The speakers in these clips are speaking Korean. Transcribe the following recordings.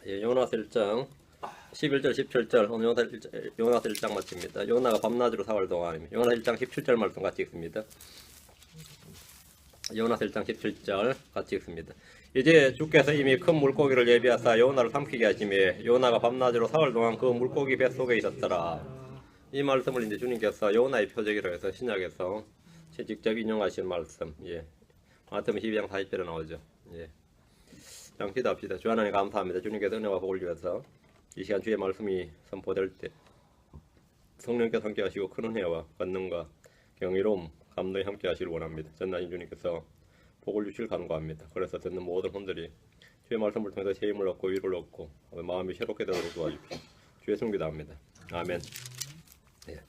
예, 요나서 1장 11절 17절 오늘 요나서 1장 마칩니다. 요나가 밤낮으로 4월 동안입니다. 요나서 1장 17절 말씀 같이 읽습니다. 요나서 1장 17절 같이 읽습니다. 이제 주께서 이미 큰 물고기를 예비하사 요나를 삼키게 하심에 요나가 밤낮으로 4월 동안 그 물고기 뱃속에 있었더라. 이 말씀을 이제 주님께서 요나의 표적이라고 해서 신약에서 직접 인용하신 말씀. 예. 마태복음 12장 40절에 나오죠. 예. 장 기도합시다. 주 하나님 감사합니다. 주님께서 은혜와 복을 주셔서 이 시간 주의 말씀이 선포될 때 성령께서 함께 하시고 큰 은혜와 권능과 경이로움, 감동이 함께 하시길 원합니다. 전나님 주님께서 복을 주시길 간구합니다. 그래서 듣는 모든 분들이 주의 말씀을 통해서 새 힘을 얻고 위로를 얻고 마음이 새롭게 되도록 도와주십시오. 주의 승 기도합니다. 아멘. 예.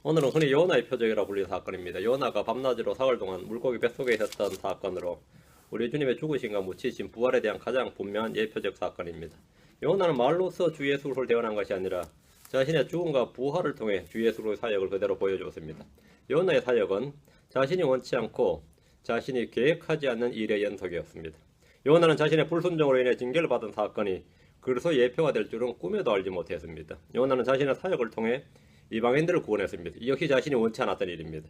오늘은 흔히 요나의 표적이라고 불리는 사건입니다. 요나가 밤낮으로 4월 동안 물고기 뱃속에 있었던 사건으로 우리 주님의 죽으심과 묻히심, 부활에 대한 가장 분명한 예표적 사건입니다. 요나는 말로써 주 예수 그리스도를 대언한 것이 아니라 자신의 죽음과 부활을 통해 주 예수 그리스도의 사역을 그대로 보여주었습니다. 요나의 사역은 자신이 원치 않고 자신이 계획하지 않는 일의 연속이었습니다. 요나는 자신의 불순종으로 인해 징계를 받은 사건이 그리스도의 예표가 될 줄은 꿈에도 알지 못했습니다. 요나는 자신의 사역을 통해 이방인들을 구원했습니다. 이 역시 자신이 원치 않았던 일입니다.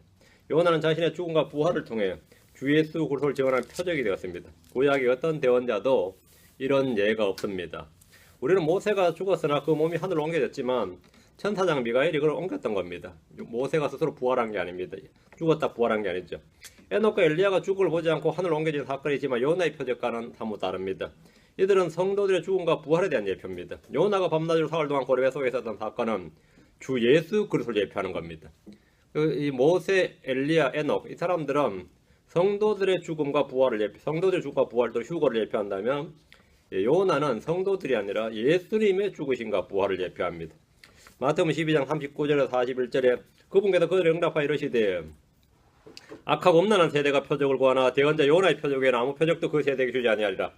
요나는 자신의 죽음과 부활을 통해 주 예수 그리스도를 증언한 표적이 되었습니다. 구약의 어떤 대언자도 이런 예가 없습니다. 우리는 모세가 죽었으나 그 몸이 하늘로 옮겨졌지만 천사장 미가엘이 그걸 옮겼던 겁니다. 모세가 스스로 부활한 게 아닙니다. 죽었다 부활한 게 아니죠. 에녹과 엘리야가 죽음을 보지 않고 하늘로 옮겨진 사건이지만 요나의 표적과는 사뭇 다릅니다. 이들은 성도들의 죽음과 부활에 대한 예표입니다. 요나가 밤낮으로 4월 동안 고레 속에 있었던 사건은 주 예수 그리스도를 예표하는 겁니다. 이 모세, 엘리야, 에녹 이 사람들은 성도들의 죽음과 부활을 성도들의 죽음과 부활도 휴거를 예표한다면 요나는 성도들이 아니라 예수님의 죽으심과 부활을 예표합니다. 마태복음 12장 39절에서 41절에 그분께서 그들을 응답하여 이르시되 악하고 음란한 세대가 표적을 구하나 대언자 요나의 표적에는 아무 표적도 그 세대에게 주지 아니하리라.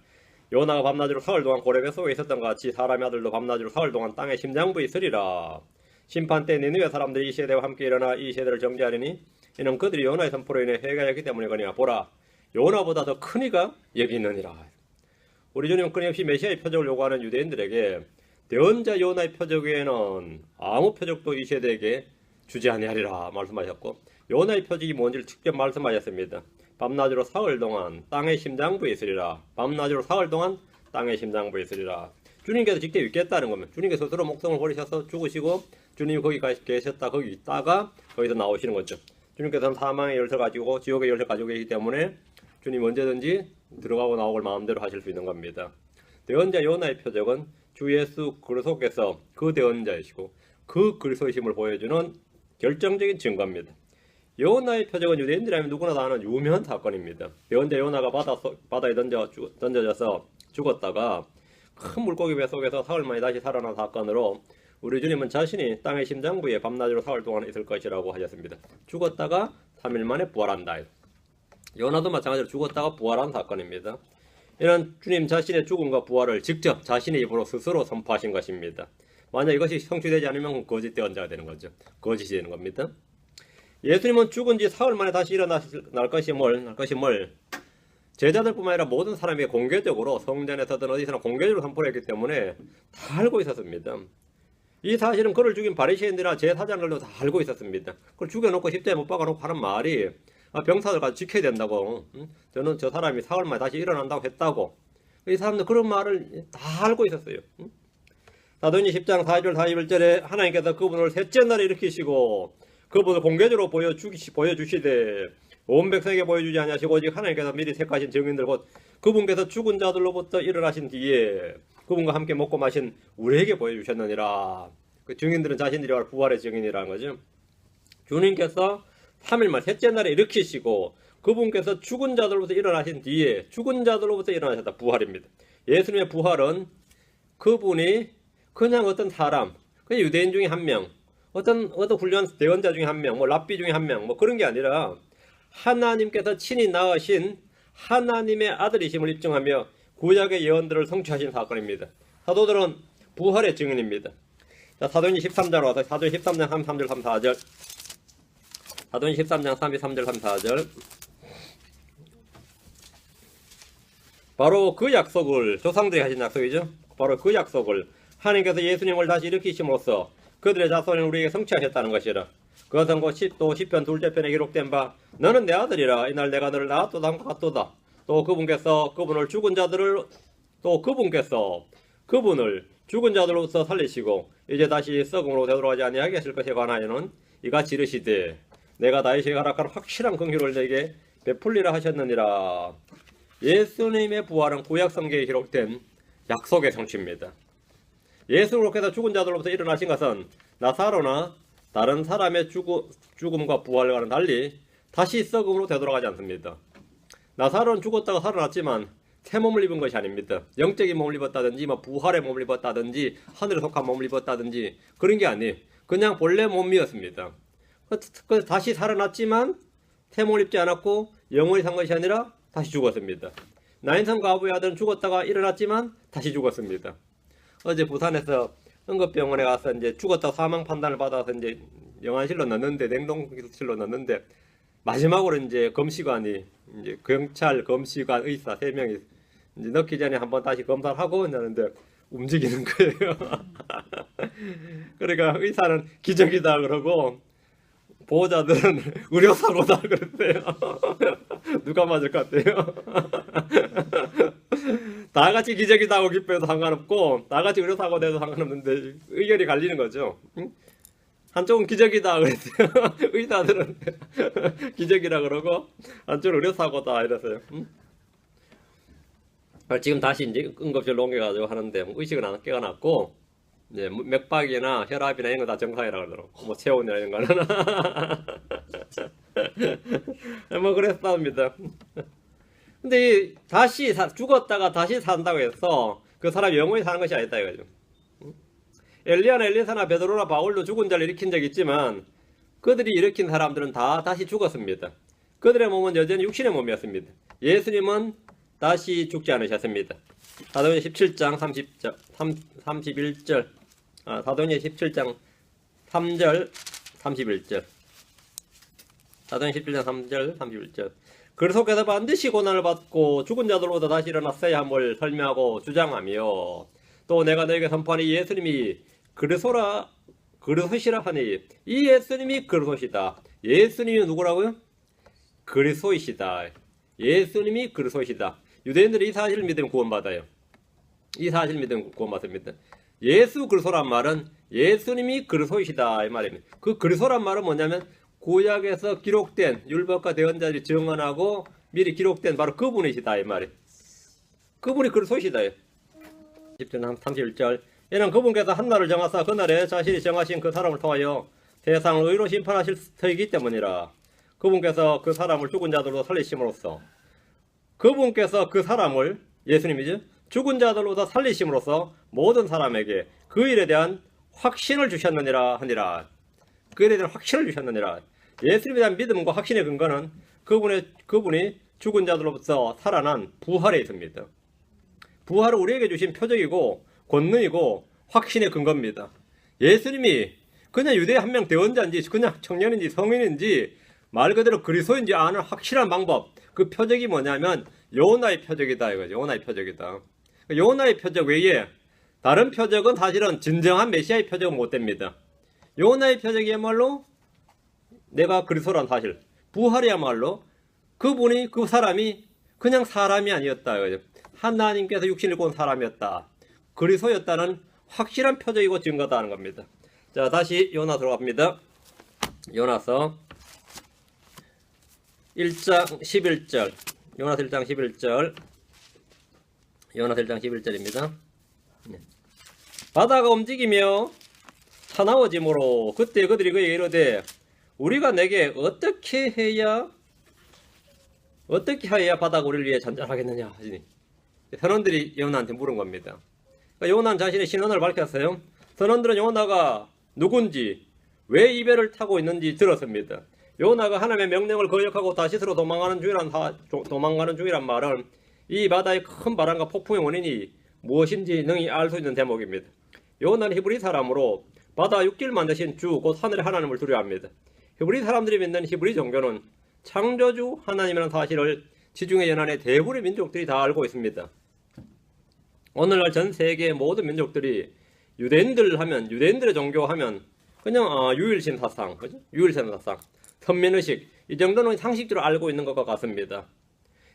요나가 밤낮으로 4월 동안 고레 속에 있었던 것 같이 사람의 아들도 밤낮으로 4월 동안 땅의 심장부에 있으리라. 심판 때 니느웨 사람들이 이 세대와 함께 일어나 이 세대를 정죄하리니 이는 그들이 요나의 선포로 인해 회개하였기 때문이거니와 보라 요나보다 더 큰 이가 여기 있느니라. 우리 주님은 끊임없이 메시아의 표적을 요구하는 유대인들에게 대언자 요나의 표적 외에는 아무 표적도 이 세대에게 주지 아니하리라 말씀하셨고 요나의 표적이 뭔지를 직접 말씀하셨습니다. 밤낮으로 4월 동안 땅의 심장부에 있으리라. 밤낮으로 4월 동안 땅의 심장부에 있으리라. 주님께서 직접 있겠다는 겁니다. 주님께서 스스로 목숨을 버리셔서 죽으시고 주님이 거기 계셨다 거기 있다가 거기서 나오시는 거죠. 주님께서는 사망의 열쇠를 가지고 지옥의 열쇠를 가지고 계시기 때문에 주님 언제든지 들어가고 나오고 마음대로 하실 수 있는 겁니다. 대언자 요나의 표적은 주 예수 그리스도께서 그 대언자이시고 그 그리스도이심을 보여주는 결정적인 증거입니다. 요나의 표적은 유대인들이라면 누구나 다 아는 유명한 사건입니다. 대언자 요나가 바다에 던져져서 죽었다가 큰 물고기 뱃속에서 사흘 만에 다시 살아난 사건으로 우리 주님은 자신이 땅의 심장부에 밤낮으로 4월 동안 있을 것이라고 하셨습니다. 죽었다가 3일 만에 부활한다. 요나도 마찬가지로 죽었다가 부활한 사건입니다. 이는 주님 자신의 죽음과 부활을 직접 자신의 입으로 스스로 선포하신 것입니다. 만약 이것이 성취되지 않으면 거짓 대언자가 되는 거죠. 거짓이 되는 겁니다. 예수님은 죽은 지 사흘 만에 다시 일어날 것임을 제자들뿐만 아니라 모든 사람에게 공개적으로 성전에서든 어디서나 공개적으로 선포했기 때문에 다 알고 있었습니다. 이 사실은 그를 죽인 바리새인들이나 제사장들도 다 알고 있었습니다. 그걸 죽여놓고 십자가에 못 박아놓고 하는 말이 병사들 가서 지켜야 된다고. 저는 저 사람이 사흘 만에 다시 일어난다고 했다고. 이 사람들 그런 말을 다 알고 있었어요. 사도행전 10장 4절 41절에 하나님께서 그분을 셋째 날에 일으키시고 그분을 공개적으로 보여주시되 온 백성에게 보여주지 아니하시고 오직 하나님께서 미리 택하신 증인들 곧 그분께서 죽은 자들로부터 일어나신 뒤에 그분과 함께 먹고 마신 우리에게 보여주셨느니라. 그 증인들은 자신들이 부활의 증인이라는 거죠. 주님께서 3일 만 셋째 날에 일으키시고 그분께서 죽은 자들로부터 일어나신 뒤에 죽은 자들로부터 일어나셨다. 부활입니다. 예수님의 부활은 그분이 그냥 어떤 사람, 그냥 유대인 중에 한 명, 어떤 훌륭한 대언자 중에 한 명, 랍비 중에 한 명, 그런 게 아니라 하나님께서 친히 낳으신 하나님의 아들이심을 입증하며 구약의 예언들을 성취하신 사건입니다. 사도들은 부활의 증인입니다. 자, 사도행전 13장 와서 사도행전 13장 33절 34절 사도행전 13장 33절 34절 바로 그 약속을 조상들이 하신 약속이죠. 바로 그 약속을 하나님께서 예수님을 다시 일으키심으로써 그들의 자손을 우리에게 성취하셨다는 것이라. 그것은 곧 또 시편 둘째 편에 기록된 바 너는 내 아들이라 이날 내가 너를 낳았도다 함과 같도다. 또 그분께서 그분을 죽은 자들로부터 살리시고 이제 다시 썩음으로 되돌아가지 아니하게 하실 것에 관하여는 이같이 이르시되 내가 다윗에게 허락한 확실한 긍휼을 내게 베풀리라 하셨느니라. 예수님의 부활은 구약 성경에 기록된 약속의 성취입니다. 예수님께서 죽은 자들로부터 일어나신 것은 나사로나 다른 사람의 죽음과 부활과는 달리 다시 썩음으로 되돌아가지 않습니다. 나사로는 죽었다가 살아났지만 새 몸을 입은 것이 아닙니다. 영적인 몸을 입었다든지 부활의 몸을 입었다든지 하늘에 속한 몸을 입었다든지 그런 게 아니에요. 그냥 본래 몸이었습니다. 다시 살아났지만 새 몸을 입지 않았고 영원히 산 것이 아니라 다시 죽었습니다. 나인성 과부의 아들은 죽었다가 일어났지만 다시 죽었습니다. 어제 부산에서 응급병원에 가서 이제 죽었다고 사망 판단을 받아서 이제 영안실로 넣는데 냉동실로 넣는데 마지막으로 이제 검시관이 이제 경찰, 검시관, 의사 3명이 이제 넣기 전에 한번 다시 검사를 하고 있는데 움직이는 거예요. 그러니까 의사는 기적이다 그러고 보호자들은 의료사고다 그랬대요. 누가 맞을 것 같아요? 다 같이 기적이다 하고 기뻐해도 상관없고 다 같이 의료사고 돼도 상관없는데 의견이 갈리는 거죠. 한쪽은 기적이다 그랬어요. 의사들은 기적이라 그러고 한쪽은 의료사고다 이랬어요. 지금 다시 이제 응급실로 옮겨가지고 하는데 의식은 안 깨어났고 이제 맥박이나 혈압이나 이런 거 다 정상이라고 그러더라고. 체온이나 이런 거는 그랬답니다. 근데 다시 죽었다가 다시 산다고 해서 그 사람이 영원히 사는 것이 아니다 이거죠. 엘리야나 엘리사나 베드로나 바울도 죽은 자를 일으킨 적이 있지만 그들이 일으킨 사람들은 다 다시 죽었습니다. 그들의 몸은 여전히 육신의 몸이었습니다. 예수님은 다시 죽지 않으셨습니다. 사도행전 17장 31절 사도행전 17장 3절 31절 사도행전 17장 3절 31절 그리스도께서 반드시 고난을 받고 죽은 자들로부터 다시 일어났어야 함을 설명하고 주장하며 또 내가 너에게 선포하니 예수님이 그리스도시라 하니 이 예수님이 그리스도시다. 예수님이 누구라고요? 그리스도이시다. 예수님이 그리스도시다. 유대인들이 이 사실을 믿으면 구원받아요. 이 사실을 믿으면 구원받습니다. 예수 그리스도란 말은 예수님이 그리스도이시다 이 말입니다. 그 그리스도란 말은 뭐냐면 구약에서 기록된 율법과 대언자들이 증언하고 미리 기록된 바로 그분이시다 이 말이에요. 그분이 그리스도이시다. 10절 31절 이는 그분께서 한날을 정하사 그날에 자신이 정하신 그 사람을 통하여 세상을 의로 심판하실 터이기 때문이라. 그분께서 그 사람을 죽은 자들로 살리심으로써 그분께서 그 사람을 예수님이죠. 죽은 자들로부터 살리심으로써 모든 사람에게 그 일에 대한 확신을 주셨느니라 하니라. 그 일에 대한 확신을 주셨느니라. 예수님에 대한 믿음과 확신의 근거는 그분이 죽은 자들로부터 살아난 부활에 있습니다. 부활은 우리에게 주신 표적이고 권능이고 확신의 근거입니다. 예수님이 그냥 유대 한 명 대원자인지 그냥 청년인지 성인인지 말 그대로 그리스도인지 아는 확실한 방법, 그 표적이 뭐냐면 요나의 표적이다 이거죠. 요나의 표적이다. 요나의 표적 외에 다른 표적은 사실은 진정한 메시아의 표적은 못 됩니다. 요나의 표적이야말로 내가 그리스도란 사실, 부활이야말로 그분이 그 사람이 그냥 사람이 아니었다 이거죠. 하나님께서 육신을 입고 온 사람이었다. 그리스도였다는 확실한 표적이고 증거다 하는 겁니다. 자, 다시 요나 들어갑니다. 요나서 1장 11절. 요나서 1장 11절. 요나서 1장 11절입니다. 바다가 움직이며 사나워지므로 그때 그들이 그에게 이르되 우리가 내게 어떻게 해야 바다가 우리를 위해 잔잔하겠느냐 하시니 선원들이 요나한테 물은 겁니다. 그러니까 요나는 자신의 신원을 밝혔어요. 선원들은 요나가 누군지 왜 이 배를 타고 있는지 들었습니다. 요나가 하나님의 명령을 거역하고 다시스로 도망가는 중이란 말은 이 바다의 큰 바람과 폭풍의 원인이 무엇인지 능히 알 수 있는 대목입니다. 요나는 히브리 사람으로 바다 육지를 대신 주 곧 하늘의 하나님을 두려워합니다. 히브리 사람들이 믿는 히브리 종교는 창조주 하나님이라는 사실을 지중해 연안의 대부분의 민족들이 다 알고 있습니다. 오늘날 전 세계 모든 민족들이 유대인들 하면, 유대인들의 종교 하면 그냥 유일신 사상, 그죠? 유일신 사상, 선민의식, 이 정도는 상식적으로 알고 있는 것과 같습니다.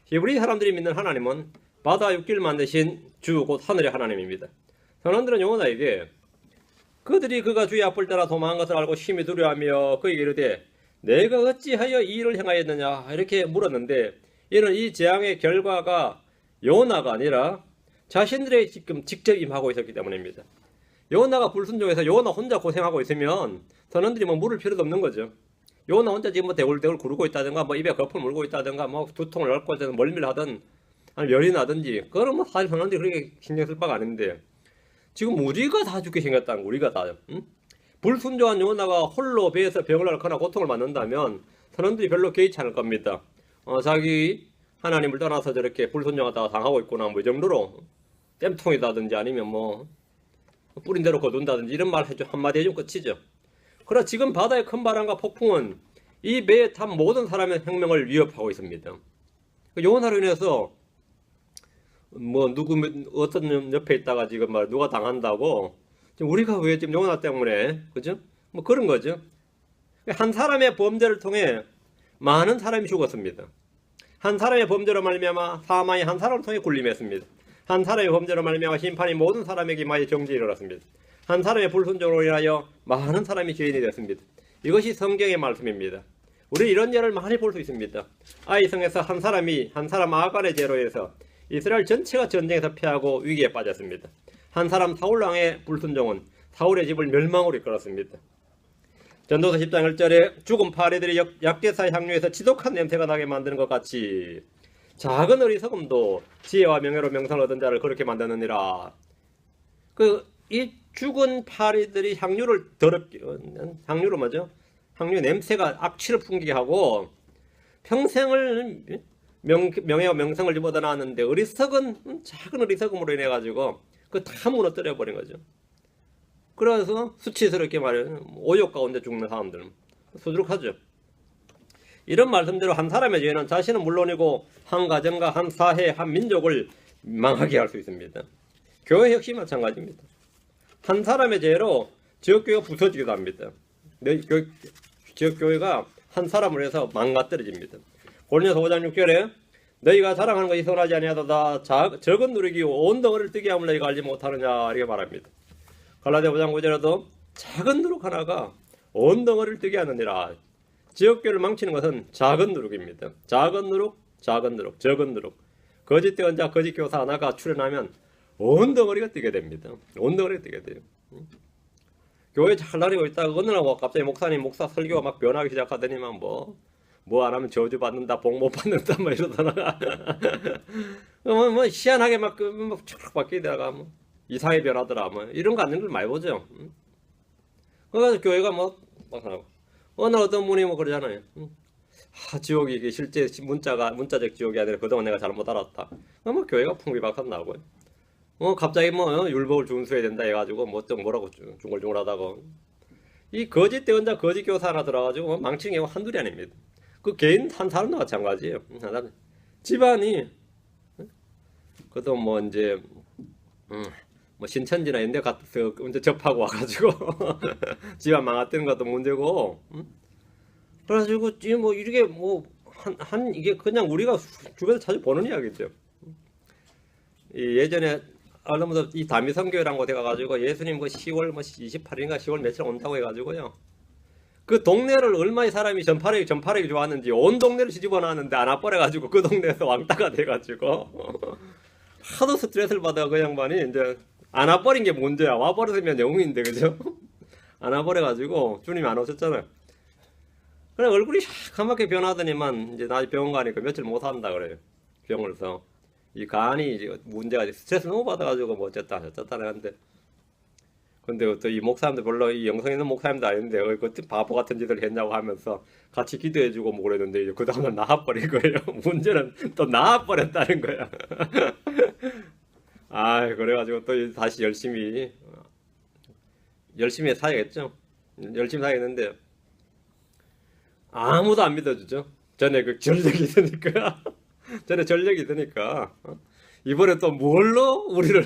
히브리 사람들이 믿는 하나님은 바다 육길 만드신 주 곧 하늘의 하나님입니다. 선원들은 요나에게 그들이 그가 주의 앞을 따라 도망한 것을 알고 심히 두려워하며 그에게 이르되 내가 어찌하여 이 일을 행하였느냐 이렇게 물었는데, 이는 이 재앙의 결과가 요나가 아니라 자신들의 지금 직접 임하고 있었기 때문입니다. 요나가 불순종해서 요나 혼자 고생하고 있으면 선원들이 뭐 물을 필요도 없는 거죠. 요나 혼자 지금 뭐 대굴대굴 구르고 있다든가 뭐 입에 거품을 물고 있다든가 뭐 두통을 앓고 있다든가 멀미를 하든 아니면 열이 나든지, 그거는 뭐 사실 선원들이 그렇게 신경 쓸 바가 아닌데, 지금 우리가 다 죽게 생겼다는 거, 우리가 다. 응? 불순종한 요나가 홀로 배에서 병을 앓거나 고통을 받는다면 선원들이 별로 개의치 않을 겁니다. 자기 하나님을 떠나서 저렇게 불순종하다가 당하고 있구나 뭐 이 정도로 땜통이다든지 아니면 뭐 뿌린 대로 거둔다든지 이런 말 한마디 해주면 끝이죠. 그러나 지금 바다의 큰 바람과 폭풍은 이 배에 탄 모든 사람의 생명을 위협하고 있습니다. 요나로 인해서 뭐 누구 어떤 옆에 있다가 지금 말 누가 당한다고 지금 우리가 왜 지금 요나 때문에, 그죠? 뭐 그런 거죠. 한 사람의 범죄를 통해 많은 사람이 죽었습니다. 한 사람의 범죄로 말미암아 사망이 한 사람을 통해 군림했습니다. 한 사람의 범죄로 말미암아 심판이 모든 사람에게 많이 정죄에 일어났습니다. 한 사람의 불순종으로 인하여 많은 사람이 죄인이 되었습니다. 이것이 성경의 말씀입니다. 우리 이런 예를 많이 볼 수 있습니다. 아이성에서 한 사람 아간의 죄로 해서 이스라엘 전체가 전쟁에서 패하고 위기에 빠졌습니다. 한 사람 사울왕의 불순종은 사울의 집을 멸망으로 이끌었습니다. 전도서 10장 1절에 죽은 파리들이 약대사 향유에서 지독한 냄새가 나게 만드는 것 같이 작은 어리석음도 지혜와 명예로 명성을 얻은 자를 그렇게 만드느니라. 이 죽은 파리들이 향유를 향유로 뭐죠? 향유 냄새가 악취를 풍기게 하고 평생을 명예와 명성을 입어다 나왔는데 작은 어리석음으로 인해 가지고 그 다 무너뜨려 버린 거죠. 그래서 수치스럽게 말해요. 오욕 가운데 죽는 사람들은 수두룩하죠. 이런 말씀대로 한 사람의 죄는 자신은 물론이고 한 가정과 한 사회, 한 민족을 망하게 할 수 있습니다. 교회 역시 마찬가지입니다. 한 사람의 죄로 지역교회가 부서지기도 합니다. 지역교회가 한 사람을 해서 망가뜨려집니다. 고린도서 5장 6절에 너희가 자랑하는 것이 선하지 아니하도다 적은 누룩이 온 덩어리를 뜨게 함을 너희가 알지 못하느냐 이렇게 말합니다. 갈라디아 5장 9절에도 작은 누룩 하나가 온 덩어리를 뜨게 하느니라. 지역교회를 망치는 것은 작은 누룩입니다. 작은 누룩, 적은 누룩. 거짓 대언자, 거짓 교사 하나가 출현하면 온 덩어리가 뜨게 됩니다. 온 덩어리가 뜨게 돼요. 교회 잘 다니고 있다가 어느 날 갑자기 목사 설교가 막 변하기 시작하더니만 뭐 안 하면 저주 받는다, 복 못 받는다, 뭐 이러다가 뭐 희한하게 막 촥 바뀌다가 이상하게 변하더라, 뭐 이런 거 안 되는 걸 많이 보죠. 그래서 교회가 막 하고 어느 어떤 분이 뭐 그러잖아요. 지옥이 이게 실제 문자적 지옥이 아니라 그동안 내가 잘못 알았다. 뭐 교회가 풍비박산 나고 갑자기 율법을 준수해야 된다 해가지고 뭐라고 중얼중얼하다가 이 거짓 대언자, 거짓 교사 하나 들어가지고 망치는 경우가 한둘이 아닙니다. 그 개인 한 사람도 마찬가지예요. 집안이 그것도 뭐 이제 뭐 신천지나 이런 데 가서 언제 접하고 와가지고 집안 망했다는 것도 문제고, 그래가지고 뭐 이게 이게 그냥 우리가 주변에서 자주 보는 이야기죠. 예전에 알러무도 이 다미성교회라는 곳에 가가지고 예수님 10월 28일인가 10월 며칠 온다고 해가지고요. 그 동네를 얼마의 사람이 전파력이 좋았는지 온 동네를 뒤집어 놨는데 안 와버려가지고 그 동네에서 왕따가 돼가지고 하도 스트레스를 받아 그 양반이 이제 안 와버린 게 문제야. 와버렸으면 영웅인데, 그죠? 안 와버려가지고 주님이 안 오셨잖아요. 그래 얼굴이 까맣게 변하더니만 이제 나 병원 가니까 며칠 못 산다 그래요. 병원에서 이 간이 이제 문제가 스트레스 너무 받아가지고 뭐 어쨌다 하는데, 근데 또 이 목사님도 별로 이 영성 있는 목사님도 아닌데 그 바보 같은 짓을 했냐고 하면서 같이 기도해주고 뭐 그랬는데 이제 그 다음날 나와버린 거예요. 문제는 또 나와버렸다는 거야. 그래가지고 또 다시 열심히 사야겠죠. 열심히 사야겠는데 아무도 안 믿어주죠. 전에 그 전력이 있으니까. 이번에 또 뭘로 우리를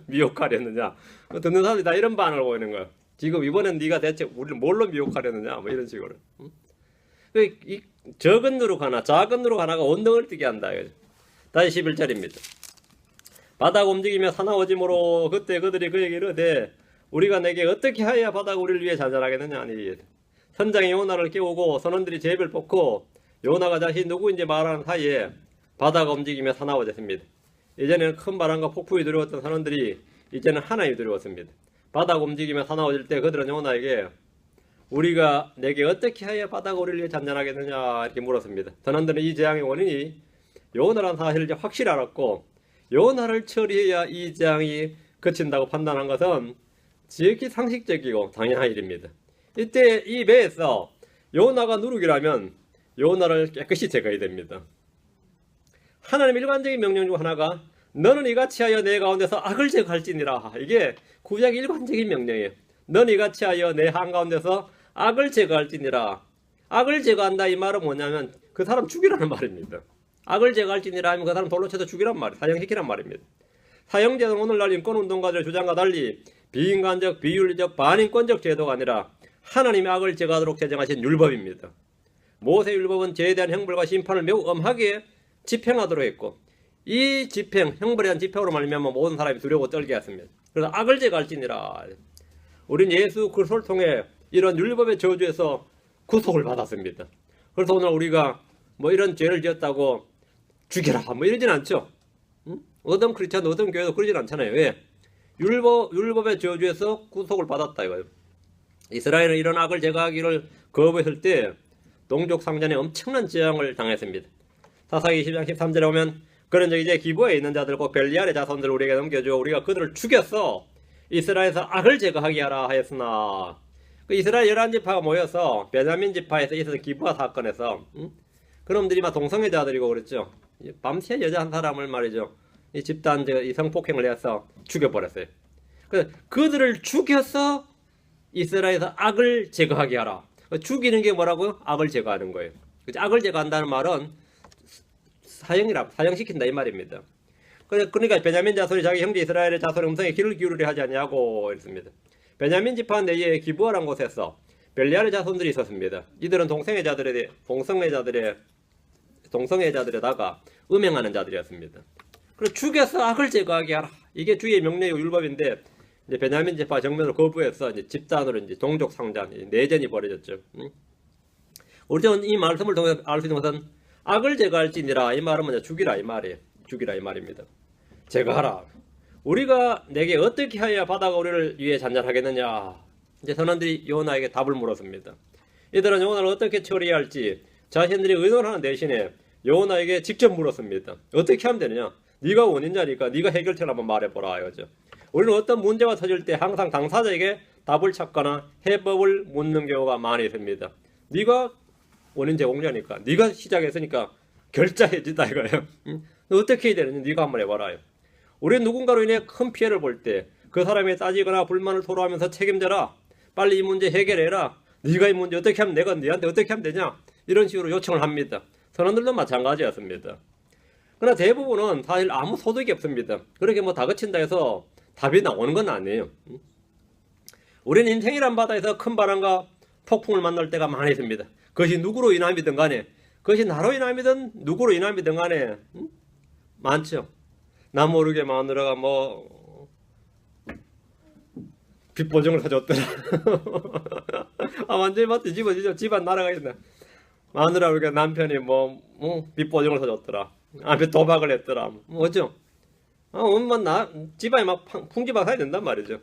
미혹하려느냐. 듣는 사람들이 다 이런 반응을 보이는 거야. 지금 이번엔 네가 대체 우리를 뭘로 미혹하려느냐, 뭐 이런 식으로. 이 적은 누룩 하나, 작은 누룩 하나가 온덩을 뜨게 한다. 다시 11절입니다. 바다가 움직이며 사나워짐으로 그때 그들이 그에게 이르되 우리가 내게 어떻게 하여야 바다가 우리를 위해 잔잔하겠느냐. 아니, 선장이 요나를 깨우고 선원들이 제비를 뽑고 요나가 자신이 누구인지 말하는 사이에 바다가 움직이며 사나워졌습니다. 이제는 큰 바람과 폭풍이 두려웠던 선원들이 이제는 하나님이 두려웠습니다. 바다가 움직이며 사나워질 때 그들은 요나에게 우리가 내게 어떻게 하여 바다가 우리를 위해 잔잔하겠느냐 이렇게 물었습니다. 선원들은 이 재앙의 원인이 요나라는 사실을 이제 확실히 알았고 요나를 처리해야 이 재앙이 그친다고 판단한 것은 지극히 상식적이고 당연한 일입니다. 이때 이 배에서 요나가 누룩이라면 요나를 깨끗이 제거해야 됩니다. 하나님의 일관적인 명령 중 하나가 너는 이같이 하여 내 가운데서 악을 제거할지니라. 이게 구약의 일관적인 명령이에요. 너는 이같이 하여 내 한가운데서 악을 제거할지니라. 악을 제거한다 이 말은 뭐냐면 그 사람 죽이라는 말입니다. 악을 제거할지니라 하면 그 사람 돌로 쳐서 죽이란 말이에요. 사형시키란 말입니다. 사형제는 오늘날 인권운동가들의 주장과 달리 비인간적, 비윤리적, 반인권적 제도가 아니라 하나님의 악을 제거하도록 제정하신 율법입니다. 모세 율법은 죄에 대한 형벌과 심판을 매우 엄하게 집행하도록 했고 이 집행, 형벌에 대한 집행으로 말미암아 모든 사람이 두려워 떨게 했습니다. 그래서 악을 제거할지니라. 우린 예수 그리스도를 통해 이런 율법의 저주에서 구속을 받았습니다. 그래서 오늘 우리가 뭐 이런 죄를 지었다고 죽여라 뭐 이러진 않죠. 어떤 크리스찬, 어떤 교회도 그러진 않잖아요. 왜? 율법의 저주에서 구속을 받았다 이거예요. 이스라엘은 이런 악을 제거하기를 거부했을 때 동족 상전에 엄청난 재앙을 당했습니다. 사사기 20장 13절에 보면 그런 적 이제 기부에 있는 자들 곧 벨리알의 자손들을 우리에게 넘겨줘 우리가 그들을 죽였어 이스라엘에서 악을 제거하게 하라 하였으나 그 이스라엘 11지파가 모여서 베냐민 지파에서 있었던 기부와 사건에서 그놈들이 막 동성애자들이고 그랬죠. 밤새 여자 한 사람을 말이죠. 이 집단 이 성폭행을 해서 죽여버렸어요. 그들을 죽여서 이스라엘에서 악을 제거하게 하라. 죽이는 게 뭐라고요? 악을 제거하는 거예요. 악을 제거한다는 말은 사형시킨다 이 말입니다. 그러니까 베냐민 자손이 자기 형제 이스라엘의 자손의 음성에 귀를 기울이려 하지 않냐고 했습니다. 베냐민 지파 내에 기브아라는 곳에서 벨리알의 자손들이 있었습니다. 이들은 동성애자들에다가 음행하는 자들이었습니다. 그래서 죽여서 악을 제거하게 하라. 이게 주의 명령이고 율법인데 이제 베냐민 지파 정면으로 거부해서 이제 집단으로 이제 동족 상잔, 내전이 벌어졌죠. 우리는 이 말씀을 통해 알 수 있는 것은 악을 제거할지니라 이 말은 뭐냐 죽이라 이 말이에요. 죽이라 이 말입니다. 제거하라. 우리가 내게 어떻게 하여야 바다가 우리를 위해 잔잔하겠느냐. 이제 선원들이 요나에게 답을 물었습니다. 이들은 요나를 어떻게 처리해야 할지 자신들이 의논하는 대신에 요나에게 직접 물었습니다. 어떻게 하면 되느냐? 네가 원인자니까 네가 해결책을 한번 말해보라 이거죠. 우리는 어떤 문제가 터질 때 항상 당사자에게 답을 찾거나 해법을 묻는 경우가 많이 있습니다. 네가 원인 제공자니까 네가 시작했으니까 결자해지다 이거예요. 어떻게 해야 되느냐 네가 한번 해봐라. 우리는 누군가로 인해 큰 피해를 볼 때 그 사람이 따지거나 불만을 토로하면서 책임져라. 빨리 이 문제 해결해라. 네가 이 문제 어떻게 하면 내가 네한테 어떻게 하면 되냐. 이런 식으로 요청을 합니다. 선원들도 마찬가지였습니다. 그러나 대부분은 사실 아무 소득이 없습니다. 그렇게 뭐 다그친다 해서 답이 나오는 건 아니에요. 우리는 인생이란 바다에서 큰 바람과 폭풍을 만날 때가 많이 있습니다. 그것이 누구로 인함이든 간에 그것이 나로 인함이든 누구로 인함이든 간에 많죠. 나 모르게 마누라가 뭐 빚보증을 사줬더라. 완전히 맞지. 집안 날아가 있네. 마누라 우리가 남편이 빚보증을 사줬더라. 앞에 도박을 했더라. 뭐죠? 집안이 막 풍지박 사야 된단 말이죠.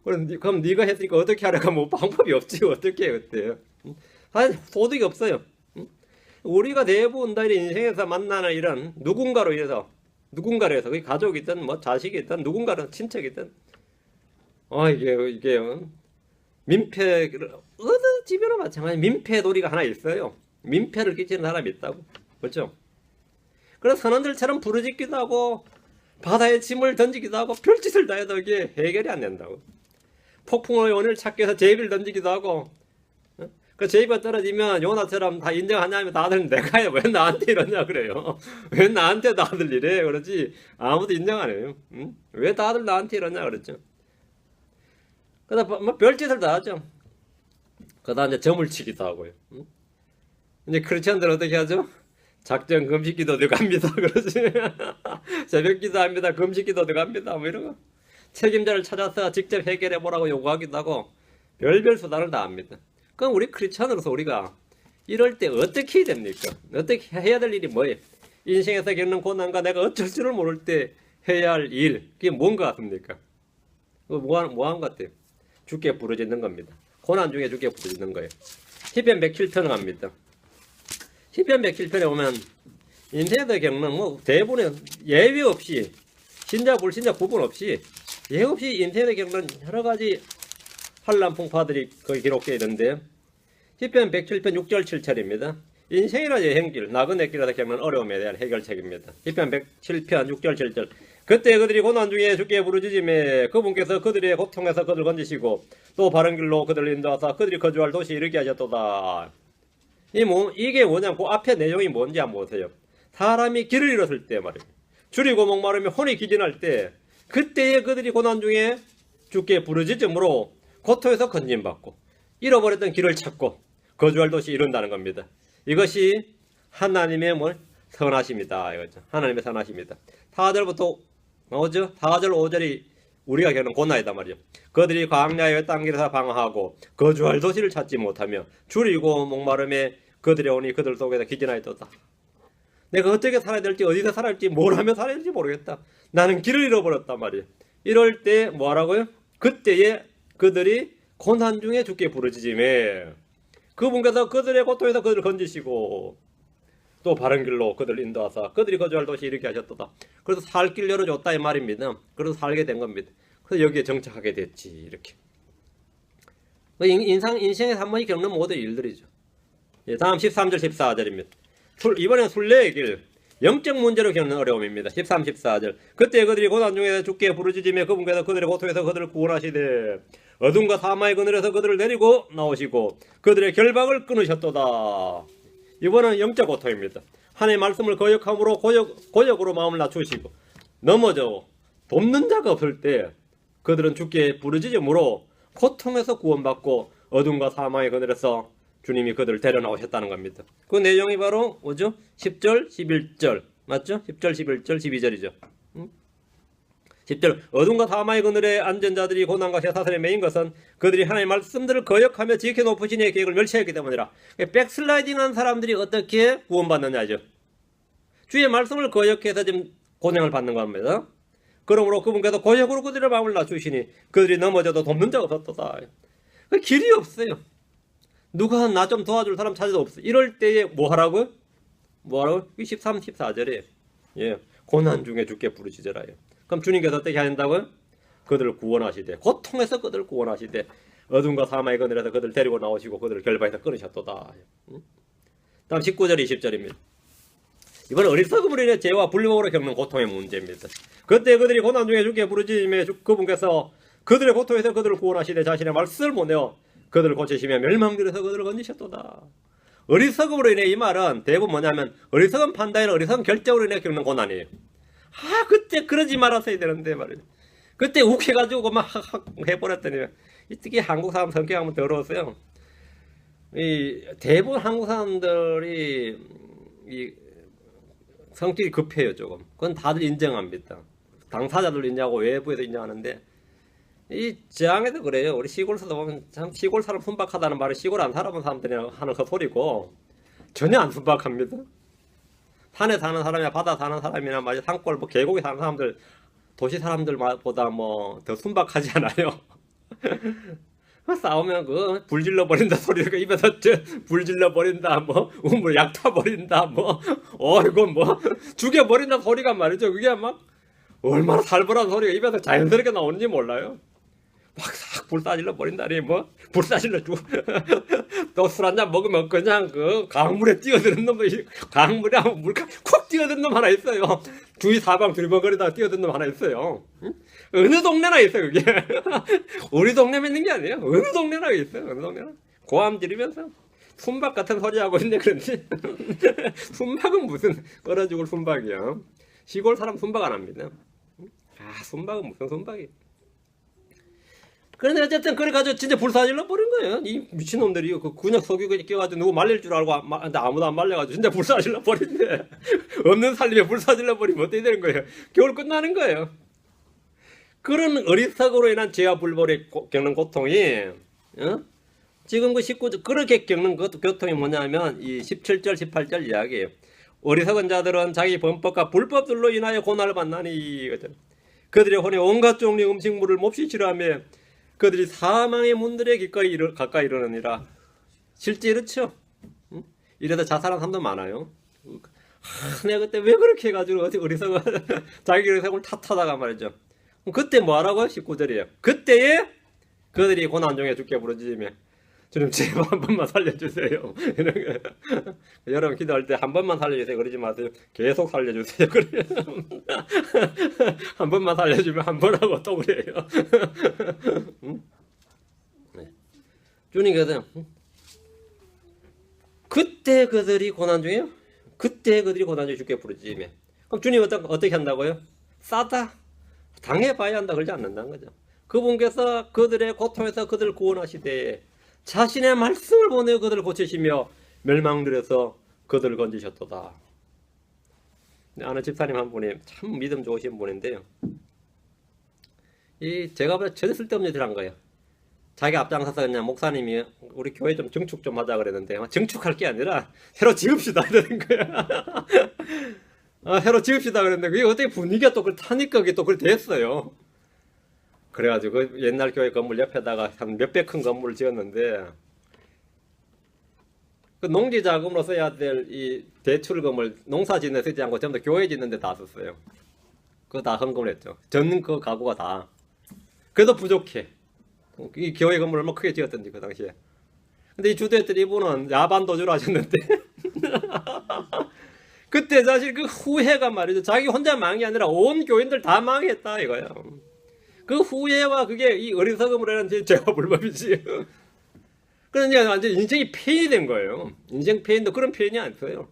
그럼 네가 했으니까 어떻게 하라고 뭐 방법이 없지. 어떻게 해 그때. 사실 소득이 없어요. 우리가 대부분 다 인생에서 만나는 일은 누군가로 인해서 그게 가족이든 뭐 자식이든 누군가로 친척이든 이게 민폐 어느 집에나 마찬가지 민폐 도리가 하나 있어요. 민폐를 끼치는 사람이 있다고. 그렇죠? 그래서 선원들처럼 부르짖기도 하고 바다에 짐을 던지기도 하고 별짓을 다 해도 이게 해결이 안 된다고. 폭풍의 원인을 찾기 위해서 제비를 던지기도 하고 그 제의가 떨어지면 요나처럼 다 인정하냐면 다들 내가 해. 왜 나한테 이러냐 그래요. 왜 나한테 다들 이래. 그러지 아무도 인정 안 해요. 응? 왜 다들 나한테 이러냐 그랬죠. 그러다 뭐 별짓을 다 하죠. 그러다 이제 점을 치기도 하고요. 응? 이제 크리스천들은 어떻게 하죠? 작전 금식 기도 들어갑니다. 그러지. 새벽 기도합니다. 금식 기도 들어갑니다. 뭐 이런 거. 책임자를 찾아서 직접 해결해 보라고 요구하기도 하고 별별 수단을 다 합니다. 그럼 우리 크리스천으로서 우리가 이럴 때 어떻게 해야 됩니까? 어떻게 해야 될 일이 뭐예요? 인생에서 겪는 고난과 내가 어쩔 줄을 모를 때 해야 할 일, 그게 뭔가 같습니까? 뭐한 것 같아요? 주께 부르짖는 겁니다. 고난 중에 주께 부르짖는 거예요. 시편 107편을 갑니다. 시편 107편에 보면 인생에서 겪는 뭐 대부분의 예외 없이 신자 불신자 구분 없이 예외 없이 인생에서 겪는 여러 가지 환난 풍파들이 거기 기록되어 있는데 시편 107편 6절 7절입니다. 인생이나 여행길, 나그네 길에서 겪는 어려움에 대한 해결책입니다. 시편 107편 6절 7절. 그때 그들이 고난 중에 주께 부르짖음에 그분께서 그들의 고통에서 그들을 건지시고 또 바른 길로 그들을 인도하사 그들이 거주할 도시에 이르게 하셨도다. 이게 뭐냐면 그 앞에 내용이 뭔지 한번 보세요. 사람이 길을 잃었을 때 말이에요. 줄이고 목마르며 혼이 기진할 때 그때에 그들이 고난 중에 주께 부르짖음으로 고통에서 건진받고 잃어버렸던 길을 찾고 거주할 도시 이룬다는 겁니다. 이것이 하나님의 선하심이다 이거죠. 하나님의 선하심이다. 4절부터 나오죠. 4절 5절이 우리가 겪는 고난이다 말이죠. 그들이 광야의 땅길에서 방황하고 거주할 도시를 찾지 못하며 줄이고 목마름에 그들이 오니 그들 속에서 기진하였도다. 내가 어떻게 살아야 될지 어디서 살아야 할지 뭘 하며 살아야 될지 모르겠다. 나는 길을 잃어버렸단 말이에요. 이럴 때 뭐하라고요? 그때에 그들이 고난 중에 주께 부르짖음에 그분께서 그들의 고통에서 그들을 건지시고 또 바른 길로 그들을 인도하사 그들이 거주할 도시 이렇게 하셨도다. 그래서 살 길 열어줬다 이 말입니다. 그래서 살게 된 겁니다. 그래서 여기에 정착하게 됐지 이렇게. 인생에서 한 번씩 겪는 모든 일들이죠. 다음 13절 14절입니다. 이번엔 순례의 길, 영적 문제로 겪는 어려움입니다. 13, 14절. 그때 그들이 고난 중에 주께 부르짖으며 그분께서 그들의 고통에서 그들을 구원하시되 어둠과 사마의 그늘에서 그들을 데리고 나오시고 그들의 결박을 끊으셨도다. 이번은 영적 고통입니다. 하나님의 말씀을 거역함으로 고역으로 마음을 낮추시고 넘어져 돕는 자가 없을 때 그들은 주께 부르짖음으로 고통에서 구원받고 어둠과 사망의 그늘에서 주님이 그들을 데려 나오셨다는 겁니다. 그 내용이 바로 뭐죠? 10절, 11절 맞죠? 10절, 11절, 12절이죠. 10절 어둠과 사망의 그늘에 앉은 자들이 고난과 쇠사슬에 매인 것은 그들이 하나님의 말씀들을 거역하며 지켜 높으신 이의 계획을 멸시했기 때문이라. 백슬라이딩한 사람들이 어떻게 구원받느냐죠. 주의 말씀을 거역해서 지금 고난을 받는 겁니다. 그러므로 그분께서 고역으로 그들의 마음을 낮추시니 그들이 넘어져도 돕는 자가 없었다. 그 길이 없어요. 누가 나 좀 도와줄 사람 찾아도 없어요. 이럴 때에 뭐 하라고요? 13, 14절에 예, 고난 중에 주께 부르짖으라요. 그럼 주님께서 어떻게 하신다고요? 그들을 구원하시되 고통에서 그들을 구원하시되 어둠과 사마의 그늘에서 그들을 데리고 나오시고 그들을 결박해서 끊으셨도다. 다음 19절 20절입니다. 이번 어리석음으로 인해 죄와 불법으로 겪는 고통의 문제입니다. 그때 그들이 고난 중에 주께 부르짖으며 그분께서 그들의 고통에서 그들을 구원하시되 자신의 말씀을 보내어 그들을 고치시며 멸망들에서 그들을 건지셨도다. 어리석음으로 인해 이 말은 대부분 뭐냐면 어리석은 판단이나 어리석은 결정으로 인해 겪는 고난이에요. 그때 그러지 말았어야 되는데 말이에요. 그때 욱해가지고 막 해버렸더니 특히 한국 사람 성격이 한번 더러웠어요. 대부분 한국 사람들이 성격이 급해요 조금. 그건 다들 인정합니다. 당사자들도 인정하고 외부에서 인정하는데 이 지방에도 그래요. 우리 시골에서도 보면 참 시골 사람 순박하다는 말은 시골 안 살아본 사람들이 하는 그 소리고 전혀 안 순박합니다. 산에 사는 사람이나 바다 사는 사람이나 마치 산골 뭐 계곡에 사는 사람들 도시 사람들보다 뭐 더 순박하지 않아요. 싸우면 그 불질러 버린다 소리가 입에서 불질러 버린다 뭐 우물 약타 버린다 뭐 이거 뭐 죽여 버린다 소리가 말이죠. 그게 막 얼마나 살벌한 소리가 입에서 자연스럽게 나오는지 몰라요. 막 싹 불사질러 버린다니 뭐 불사질러 주고 또 술 한잔 먹으면 그냥 그 강물에 뛰어드는 놈 강물에 물가 콕 뛰어드는 놈 하나 있어요. 주위 사방 들먹거리다가 뛰어드는 놈 하나 있어요. 응? 어느 동네나 있어요 그게. 우리 동네만 있는 게 아니에요. 어느 동네나 있어요. 어느 동네나 고함 지르면서 순박 같은 소리 하고 있네. 그런데 순박은 무슨 얼어 죽을 순박이야. 시골 사람 순박 안 합니다. 순박은 무슨 순박이. 그런데 어쨌든 그래가지고 진짜 불사질러 버린 거예요. 이 미친놈들이 그 근육 속이고 껴가지고 누구 말릴 줄 알고 근데 아무도 안 말려가지고 진짜 불사질러 버린데 없는 살림에 불사질러 버리면 어떻게 되는 거예요? 겨울 끝나는 거예요. 그런 어리석음으로 인한 죄와 불벌이 겪는 고통이 지금 그 19절 그렇게 겪는 고통이 뭐냐면 이 17절 18절 이야기예요. 어리석은 자들은 자기 범법과 불법들로 인하여 고난을 받나니 그들의 혼에 온갖 종류의 음식물을 몹시 싫어하며 그들이 사망의 문들에 가까이 이르느니라. 실제 이렇죠. 이래서 자살한 사람도 많아요. 내가 그때 왜 그렇게 해가지고 어리석은 자기 어리석음을 탓하다가 말이죠. 그때 뭐 하라고요? 19절이에요. 그때에 그들이 고난 중에 죽게 부르짖으며 주님 제발 한 번만 살려주세요. 여러분 기도할 때 한 번만 살려주세요 그러지 마세요. 계속 살려주세요. 그래요. 한 번만 살려주면 한 번 하고 또 그래요. 네. 주님께서 그때 그들이 고난 중에 죽게 부르짖으며 그럼 주님 어떻게 한다고요? 싸다. 당해봐야 한다 그러지 않는다는 거죠. 그분께서 그들의 고통에서 그들을 구원하시되 자신의 말씀을 보내어 그들을 고치시며 멸망들에서 그들을 건지셨도다. 아는 집사님 한 분이 참 믿음 좋으신 분인데요. 제가 보다 전혀 쓸데없는 짓을 한 거예요. 자기 앞장서서 그냥 목사님이 우리 교회 좀 증축 좀 하자 그랬는데 증축할 게 아니라 새로 지읍시다 이러는 거야. 새로 지읍시다 그랬는데 그게 어떻게 분위기가 또 타니까 그게 또 그렇게 됐어요. 그래가지고 그 옛날 교회 건물 옆에다가 한 몇백 큰 건물을 지었는데 그 농지 자금으로 써야 될 이 대출금을 농사 짓는 데 쓰지 않고 전부 다 교회 짓는 데 다 썼어요. 그거 다 헌금을 했죠. 전 그 가구가 다. 그래도 부족해. 이 교회 건물 얼마나 크게 지었던지 그 당시에. 근데 이 주도했던 이분은 야반도주를 하셨는데 그때 사실 그 후회가 말이죠. 자기 혼자 망이 아니라 온 교인들 다 망했다 이거야. 그 후회와 그게 이 어리석음으로 인한 죄와 불법이지. 그러니까 완전 인생이 폐인이 된 거예요. 인생 폐인도 그런 폐인이 안 써요.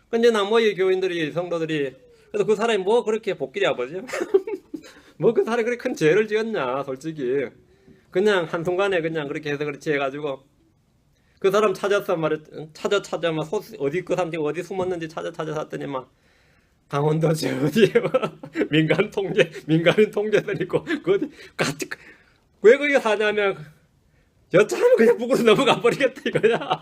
근데 나머지 교인들이 성도들이 그래서 그 사람이 뭐 그렇게 복길이 아버지요? 뭐 그 사람이 그렇게 큰 죄를 지었냐 솔직히. 그냥 한순간에 그냥 그렇게 해서 그렇지 해가지고 그 사람 찾았어 말이야. 찾아 막 어디 그 사람 지금 어디 숨었는지 찾았더니 막 강원도지 어디에 민간인 통제선이고 그 어디 왜 거기 사냐면 여차하면 그냥 북으로 넘어가 버리겠다 이거야.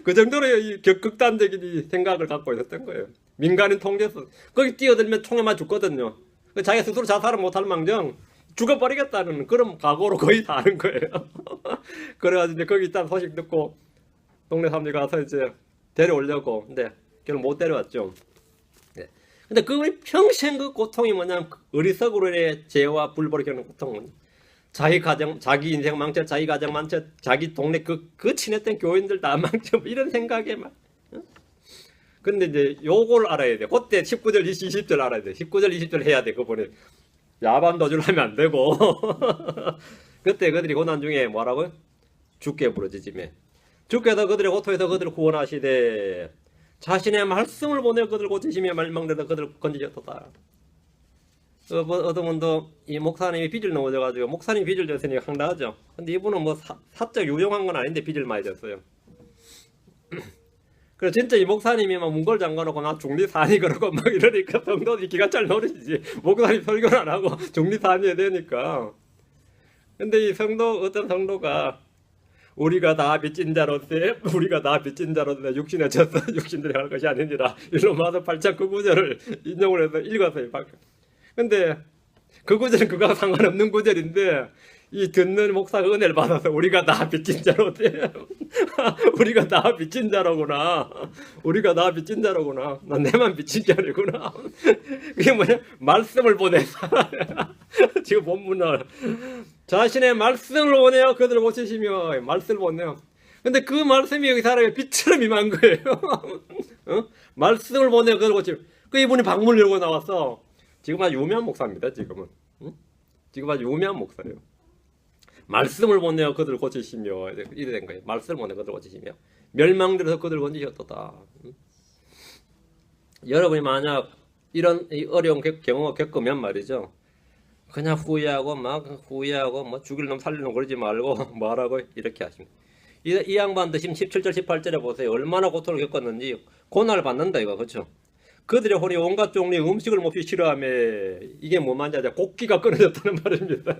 그 정도로 이 극단적인 생각을 갖고 있었던 거예요. 민간인 통제선 거기 뛰어들면 총에 맞 죽거든요. 자기 스스로 자살을 못할 망정 죽어버리겠다는 그런 각오로 거의 다 하는 거예요. 그래가지고 이제 거기 있다는 소식 듣고 동네 사람들이 가서 이제 데려오려고. 근데 결국 못 데려왔죠. 네. 근데 그분이 평생 그 고통이 뭐냐면 어리석으로의 죄와 불법을 겪는 고통은 자기 가정, 자기 인생 망쳐, 자기 가정 망쳐, 자기 동네 그 친했던 교인들 다 망쳐 이런 생각에 막. 근데 이제 요걸 알아야 돼. 그때 19절, 20절 알아야 돼. 19절, 20절 해야 돼. 그분이 야반도주를 하면 안 되고. 그때 그들이 고난 중에 뭐라고요? 주께 부르짖으며 주께서 그들의 고통에서 그들을 구원하시되 자신의 말씀을 보내 그들을 고치시며 멸망되다 그들을 건지셨다. 어떤 분도 이 목사님이 빚을 넘어져가지고 목사님 빚을 졌으니까 황당하죠. 근데 이분은 뭐 사적 유용한 건 아닌데 빚을 많이 졌어요. 그래 진짜 이 목사님이 막 문걸 잠가놓고 나 중리사니 그러고 막 이러니까 성도들이 기가 잘 노리지. 목사님 설교를 안 하고 중리사니 해야 되니까. 근데 이 어떤 성도가 우리가 다 빚진 자로세 육신에 졌어 육신들이 할 것이 아니니라 일로마서 8장 그 구절을 인용을 해서 읽었어요. 근데 그 구절은 그거와 상관없는 구절인데 이 듣는 목사가 은혜를 받아서 우리가 다 빚진 자로 돼. 우리가 다 빚진 자로구나. 난 내만 빚진 게 아니구나. 그게 뭐냐? 말씀을 보내서 지금 본문을 자신의 말씀을 보내어 그들을 고치시며 말씀을 보내요. 근데 그 말씀이 여기 사람의 빛처럼 임한 거예요. 말씀을 보내어 그들을 고치며 그 이분이 방문을 열고 나왔어. 지금 아주 유명한 목사입니다. 지금은 아주 유명한 목사예요. 말씀을 못 내어 그들을 고치시며 이래 된 거예요. 말씀을 못 내어 그들을 고치시며 멸망들에서 그들을 건지셨도다. 여러분이 만약 이런 어려운 경험을 겪으면 말이죠. 그냥 후회하고 뭐 죽일 놈 살릴 놈 그러지 말고 뭐라고 이렇게 하십니다. 이 양반도 지금 17절 18절에 보세요. 얼마나 고통을 겪었는지 고난을 받는다 이거 그렇죠. 그들의 혼이 온갖 종류의 음식을 몹시 싫어하며 이게 뭐만 하자 곡기가 끊어졌다는 말입니다.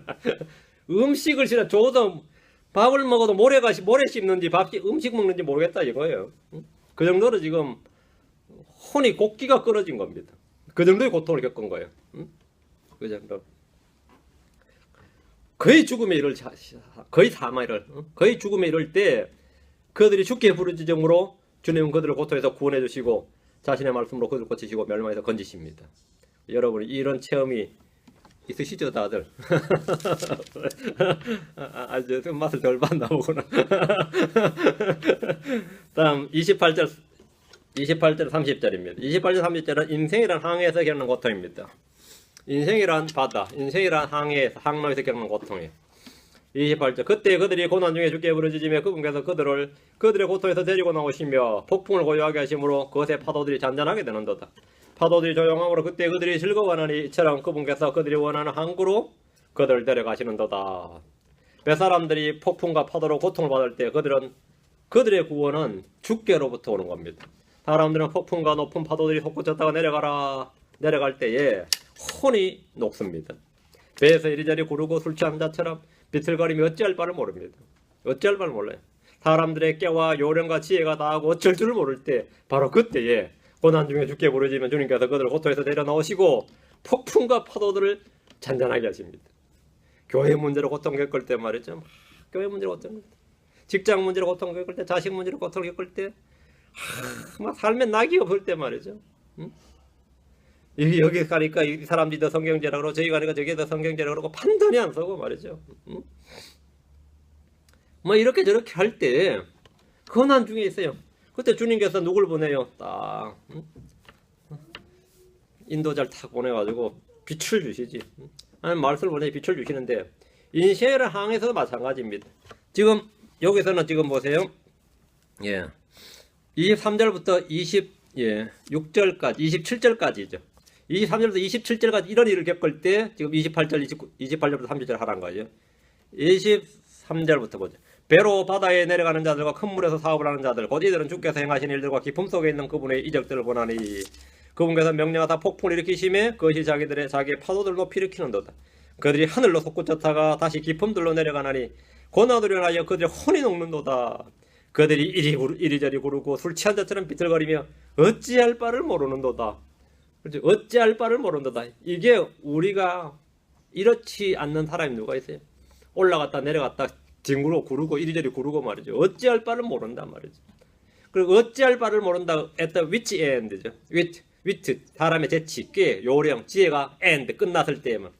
음식을 줘도 밥을 먹어도 모래 씹는지 음식 먹는지 모르겠다 이거예요. 그 정도로 지금 혼이 곡기가 끊어진 겁니다. 그 정도의 고통을 겪은 거예요. 그 정도. 거의 죽음에 이를 거의 사망에 이를 거의 죽음에 이를 때 그들이 죽게 부르짖음으로 주님은 그들을 고통에서 구원해 주시고 자신의 말씀으로 그들을 고치시고 멸망에서 건지십니다. 여러분 이런 체험이 있으시죠 다들? 아주 맛을 덜 봤나 보구나. 다음 28절 30절입니다. 28절 30절은 인생이란 항해에서 겪는 고통입니다. 인생이란 바다, 인생이란 항로에서 겪는 고통이에요. 28절 그때 그들이 고난 중에 주께 부르짖으며 그분께서 그들의 고통에서 데리고 나오시며 폭풍을 고요하게 하심으로 그것의 파도들이 잔잔하게 되는도다. 파도들이 조용함으로 그때 그들이 즐거워하나니 이처럼 그분께서 그들이 원하는 항구로 그들을 데려가시는도다. 뱃사람들이 폭풍과 파도로 고통을 받을 때 그들의 구원은 주께로부터 오는 겁니다. 사람들은 폭풍과 높은 파도들이 솟구쳤다가 내려갈 때에 혼이 녹습니다. 배에서 이리저리 구르고 술 취한 자처럼 비틀거리며 어찌할 바를 모릅니다. 어찌할 바를 몰라요. 사람들의 깨와 요령과 지혜가 다하고 어쩔 줄 모를 때 바로 그때에 고난 중에 주께 부르짖으면 주님께서 그들을 고통에서 내려놓으시고 폭풍과 파도들을 잔잔하게 하십니다. 교회 문제로 고통 겪을 때 말이죠. 교회 문제로 고통 겪을 때, 직장 문제로 고통 겪을 때, 자식 문제로 고통 겪을 때, 막 삶에 낙이 없을 때 말이죠. 여기 가니까 이 사람들이 더 성경제라 그러고 저기 가니까 저기 더 성경제라 그러고 판단이 안 서고 말이죠. 뭐 이렇게 저렇게 할 때 고난 중에 있어요. 그때 주님께서 누굴 보내요? 딱 인도자를 탁 보내가지고 빛을 주시지. 아니 말씀을 보내 빛을 주시는데 인생을 항해서도 마찬가지입니다. 지금 여기서는 지금 보세요. 예, 23절부터 26절까지 27절까지죠. 23절부터 27절까지 이런 일을 겪을 때 지금 28절부터 30절 하란 거예요. 23절부터 보죠. 배로 바다에 내려가는 자들과 큰 물에서 사업을 하는 자들 곧 이들은 주께서 행하신 일들과 기품 속에 있는 그분의 이적들을 보나니 그분께서 명령하사 폭풍을 일으키심에 그것이 자기의 파도들을 높이 일으키는도다. 그들이 하늘로 솟구쳤다가 다시 기품들로 내려가나니 고난으로 인하여 그들의 혼이 녹는도다. 그들이 이리저리 구르고 술 취한 자처럼 비틀거리며 어찌할 바를 모르는도다. 그렇지? 어찌할 바를 모르는도다. 이게 우리가 이렇지 않는 사람이 누가 있어요? 올라갔다 내려갔다 뒹구르고 구르고 이리저리 구르고 말이죠. 어찌할 바를 모른단 말이죠. 그리고 어찌할 바를 모른다. at the which end죠. with 사람의 재치, 꽤, 요령, 지혜가 end 끝났을 때에만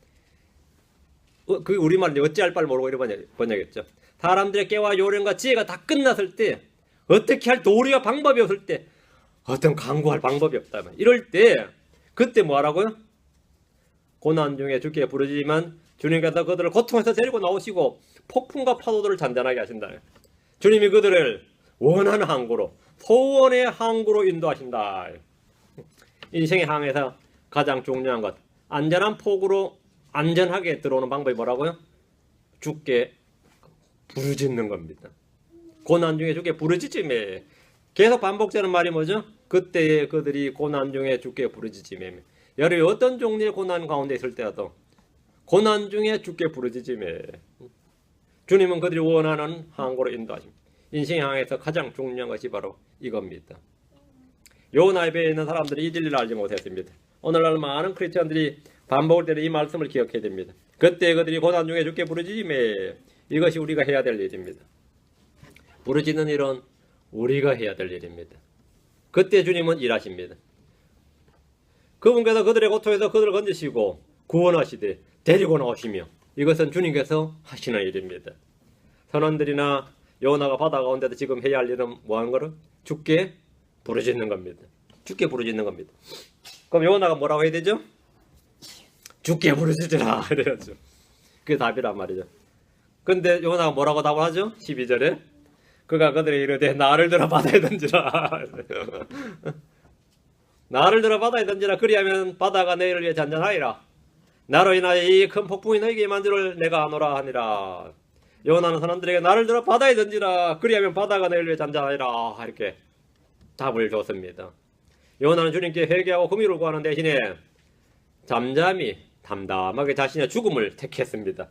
그게 우리말로 어찌할 바를 모르고 이런 번역했죠. 사람들의 깨와 요령과 지혜가 다 끝났을 때 어떻게 할 도리와 방법이 없을 때 어떤 강구할 방법이 없다면 이럴 때 그때 뭐하라고요? 고난 중에 주께 부르짖지만 주님께서 그들을 고통에서 데리고 나오시고 폭풍과 파도들을 잔잔하게 하신다. 주님이 그들을 원하는 항구로 소원의 항구로 인도하신다. 인생의 항에서 가장 중요한 것 안전한 폭으로 안전하게 들어오는 방법이 뭐라고요? 주께 부르짖는 겁니다. 고난 중에 주께 부르짖음에 계속 반복되는 말이 뭐죠? 그때에 그들이 고난 중에 주께 부르짖음에 여러분이 어떤 종류의 고난 가운데 있을 때라도 고난 중에 주께 부르짖음에 주님은 그들이 원하는 항구로 인도하십니다. 인생의 항에서 가장 중요한 것이 바로 이겁니다. 요나의 배에 있는 사람들이 이 진리를 알지 못했습니다. 오늘날 많은 크리스천들이 반복을 때는 이 말씀을 기억해야 됩니다. 그때 그들이 고난 중에 주께 부르짖음에 이것이 우리가 해야 될 일입니다. 부르짖는 일은 우리가 해야 될 일입니다. 그때 주님은 일하십니다. 그분께서 그들의 고통에서 그들을 건지시고 구원하시되 데리고 나오시며 이것은 주님께서 하시는 일입니다. 선원들이나 요나가 바다 가운데도 지금 해야 할 일은 뭐 하는 거를? 주께 부르짖는 겁니다. 주께 부르짖는 겁니다. 그럼 요나가 뭐라고 해야 되죠? 주께 부르짖으라 이래야죠. 그게 답이란 말이죠. 근데 요나가 뭐라고 답하죠? 12절에 그가 그들에게 이르되 나를 들어 바다에 던지라. 나를 들어 바다에 던지라. 그리하면 바다가 너희를 위해 잔잔하리라. 나로 인하여 이 큰 폭풍이 너희에게 임한 줄을 내가 아노라 하니라. 요나는 사람들에게 나를 들어 바다에 던지라. 그리하면 바다가 너희를 위해 잔잔하리라. 이렇게 답을 줬습니다. 요나는 주님께 회개하고 긍휼을 구하는 대신에 잠잠히 담담하게 자신의 죽음을 택했습니다.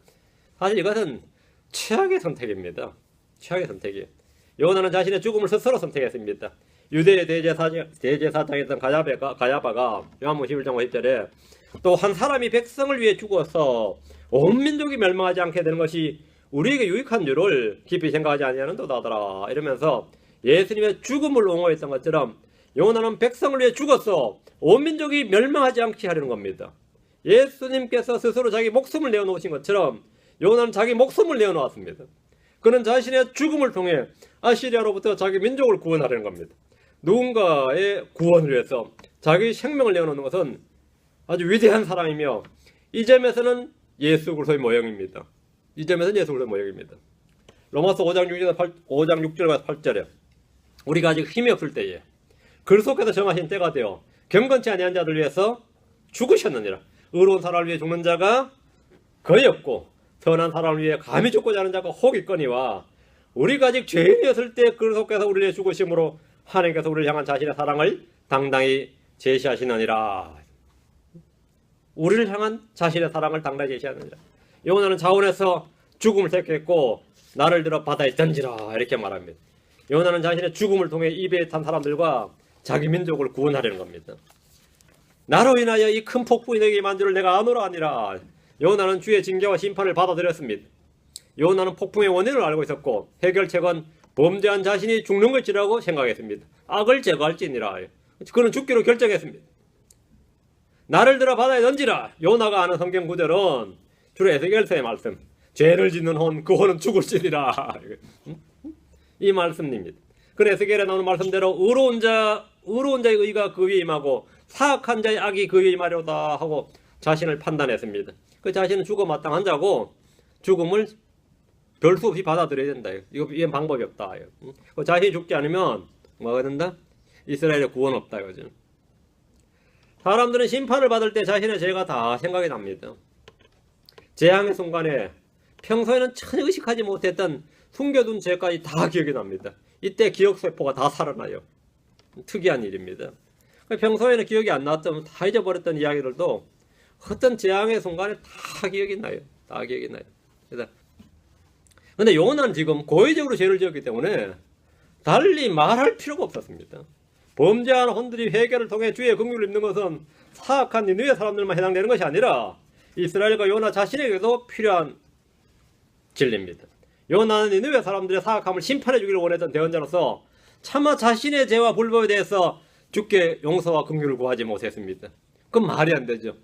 사실 이것은 최악의 선택입니다. 최악의 선택이에요. 요나는 자신의 죽음을 스스로 선택했습니다. 유대의 대제사장이었던 가야바가 요한복음 11장 50절에 또 한 사람이 백성을 위해 죽어서 온 민족이 멸망하지 않게 되는 것이 우리에게 유익한 줄을 깊이 생각하지 아니하는도다 하더라. 이러면서 예수님의 죽음을 옹호했던 것처럼 요나는 백성을 위해 죽었어 온 민족이 멸망하지 않게 하려는 겁니다. 예수님께서 스스로 자기 목숨을 내어놓으신 것처럼 요나는 자기 목숨을 내어놓았습니다. 그는 자신의 죽음을 통해 아시리아로부터 자기 민족을 구원하려는 겁니다. 누군가의 구원을 위해서 자기 생명을 내어놓는 것은 아주 위대한 사람이며 이 점에서는 예수 그리스도의 모형입니다. 이 점에서는 예수 그리스도의 모형입니다. 로마서 5장 6절과 8절에 우리가 아직 힘이 없을 때에 그리스도께서 정하신 때가 되어 경건치 아니한 자들 위해서 죽으셨느니라. 의로운 사람을 위해 죽는 자가 거의 없고 선한 사람을 위해 감히 죽고자 하는 자가 혹 있거니와 우리가 아직 죄인이었을 때 그리스도께서 우리를 위해 죽으심으로 하나님께서 우리를 향한 자신의 사랑을 당당히 제시하시느니라. 우리를 향한 자신의 사랑을 당당히 제시하느니라. 요나는 자원에서 죽음을 택했고 나를 들어 바다에 던지라 이렇게 말합니다. 요나는 자신의 죽음을 통해 입에 탄 사람들과 자기 민족을 구원하려는 겁니다. 나로 인하여 이 큰 폭풍이 내게 임한 줄을 내가 아노라 하니라. 요나는 주의 징계와 심판을 받아들였습니다. 요나는 폭풍의 원인을 알고 있었고 해결책은 범죄한 자신이 죽는 것이라고 생각했습니다. 악을 제거할지니라. 그는 죽기로 결정했습니다. 나를 들어 바다에 던지라. 요나가 아는 성경 구절은 주로 에스겔서의 말씀. 죄를 짓는 혼, 그 혼은 죽을지니라. 이 말씀입니다. 그 에스겔에 나오는 말씀대로 의로운 자의 의가 그 위에 임하고 사악한 자의 악이 그 위에 임하려다 하고 자신을 판단했습니다. 그 자신은 죽어 마땅한 자고 죽음을 별 수 없이 받아들여야 된다. 이건 방법이 없다. 그 자신이 죽지 않으면 뭐가 된다? 이스라엘의 구원 없다. 이거죠. 사람들은 심판을 받을 때 자신의 죄가 다 생각이 납니다. 재앙의 순간에 평소에는 전혀 의식하지 못했던 숨겨둔 죄까지 다 기억이 납니다. 이때 기억세포가 다 살아나요. 특이한 일입니다. 평소에는 기억이 안 났던 다 잊어버렸던 이야기들도 어떤 재앙의 순간에 다 기억이 나요. 다 기억이 나요. 근데 요나는 지금 고의적으로 죄를 지었기 때문에 달리 말할 필요가 없었습니다. 범죄한 혼들이 회개를 통해 주의 긍휼을 입는 것은 사악한 니느웨 사람들만 해당되는 것이 아니라 이스라엘과 요나 자신에게도 필요한 진리입니다. 요나는 니느웨 사람들의 사악함을 심판해 주기를 원했던 대언자로서 차마 자신의 죄와 불법에 대해서 주께 용서와 긍휼을 구하지 못했습니다. 그건 말이 안 되죠.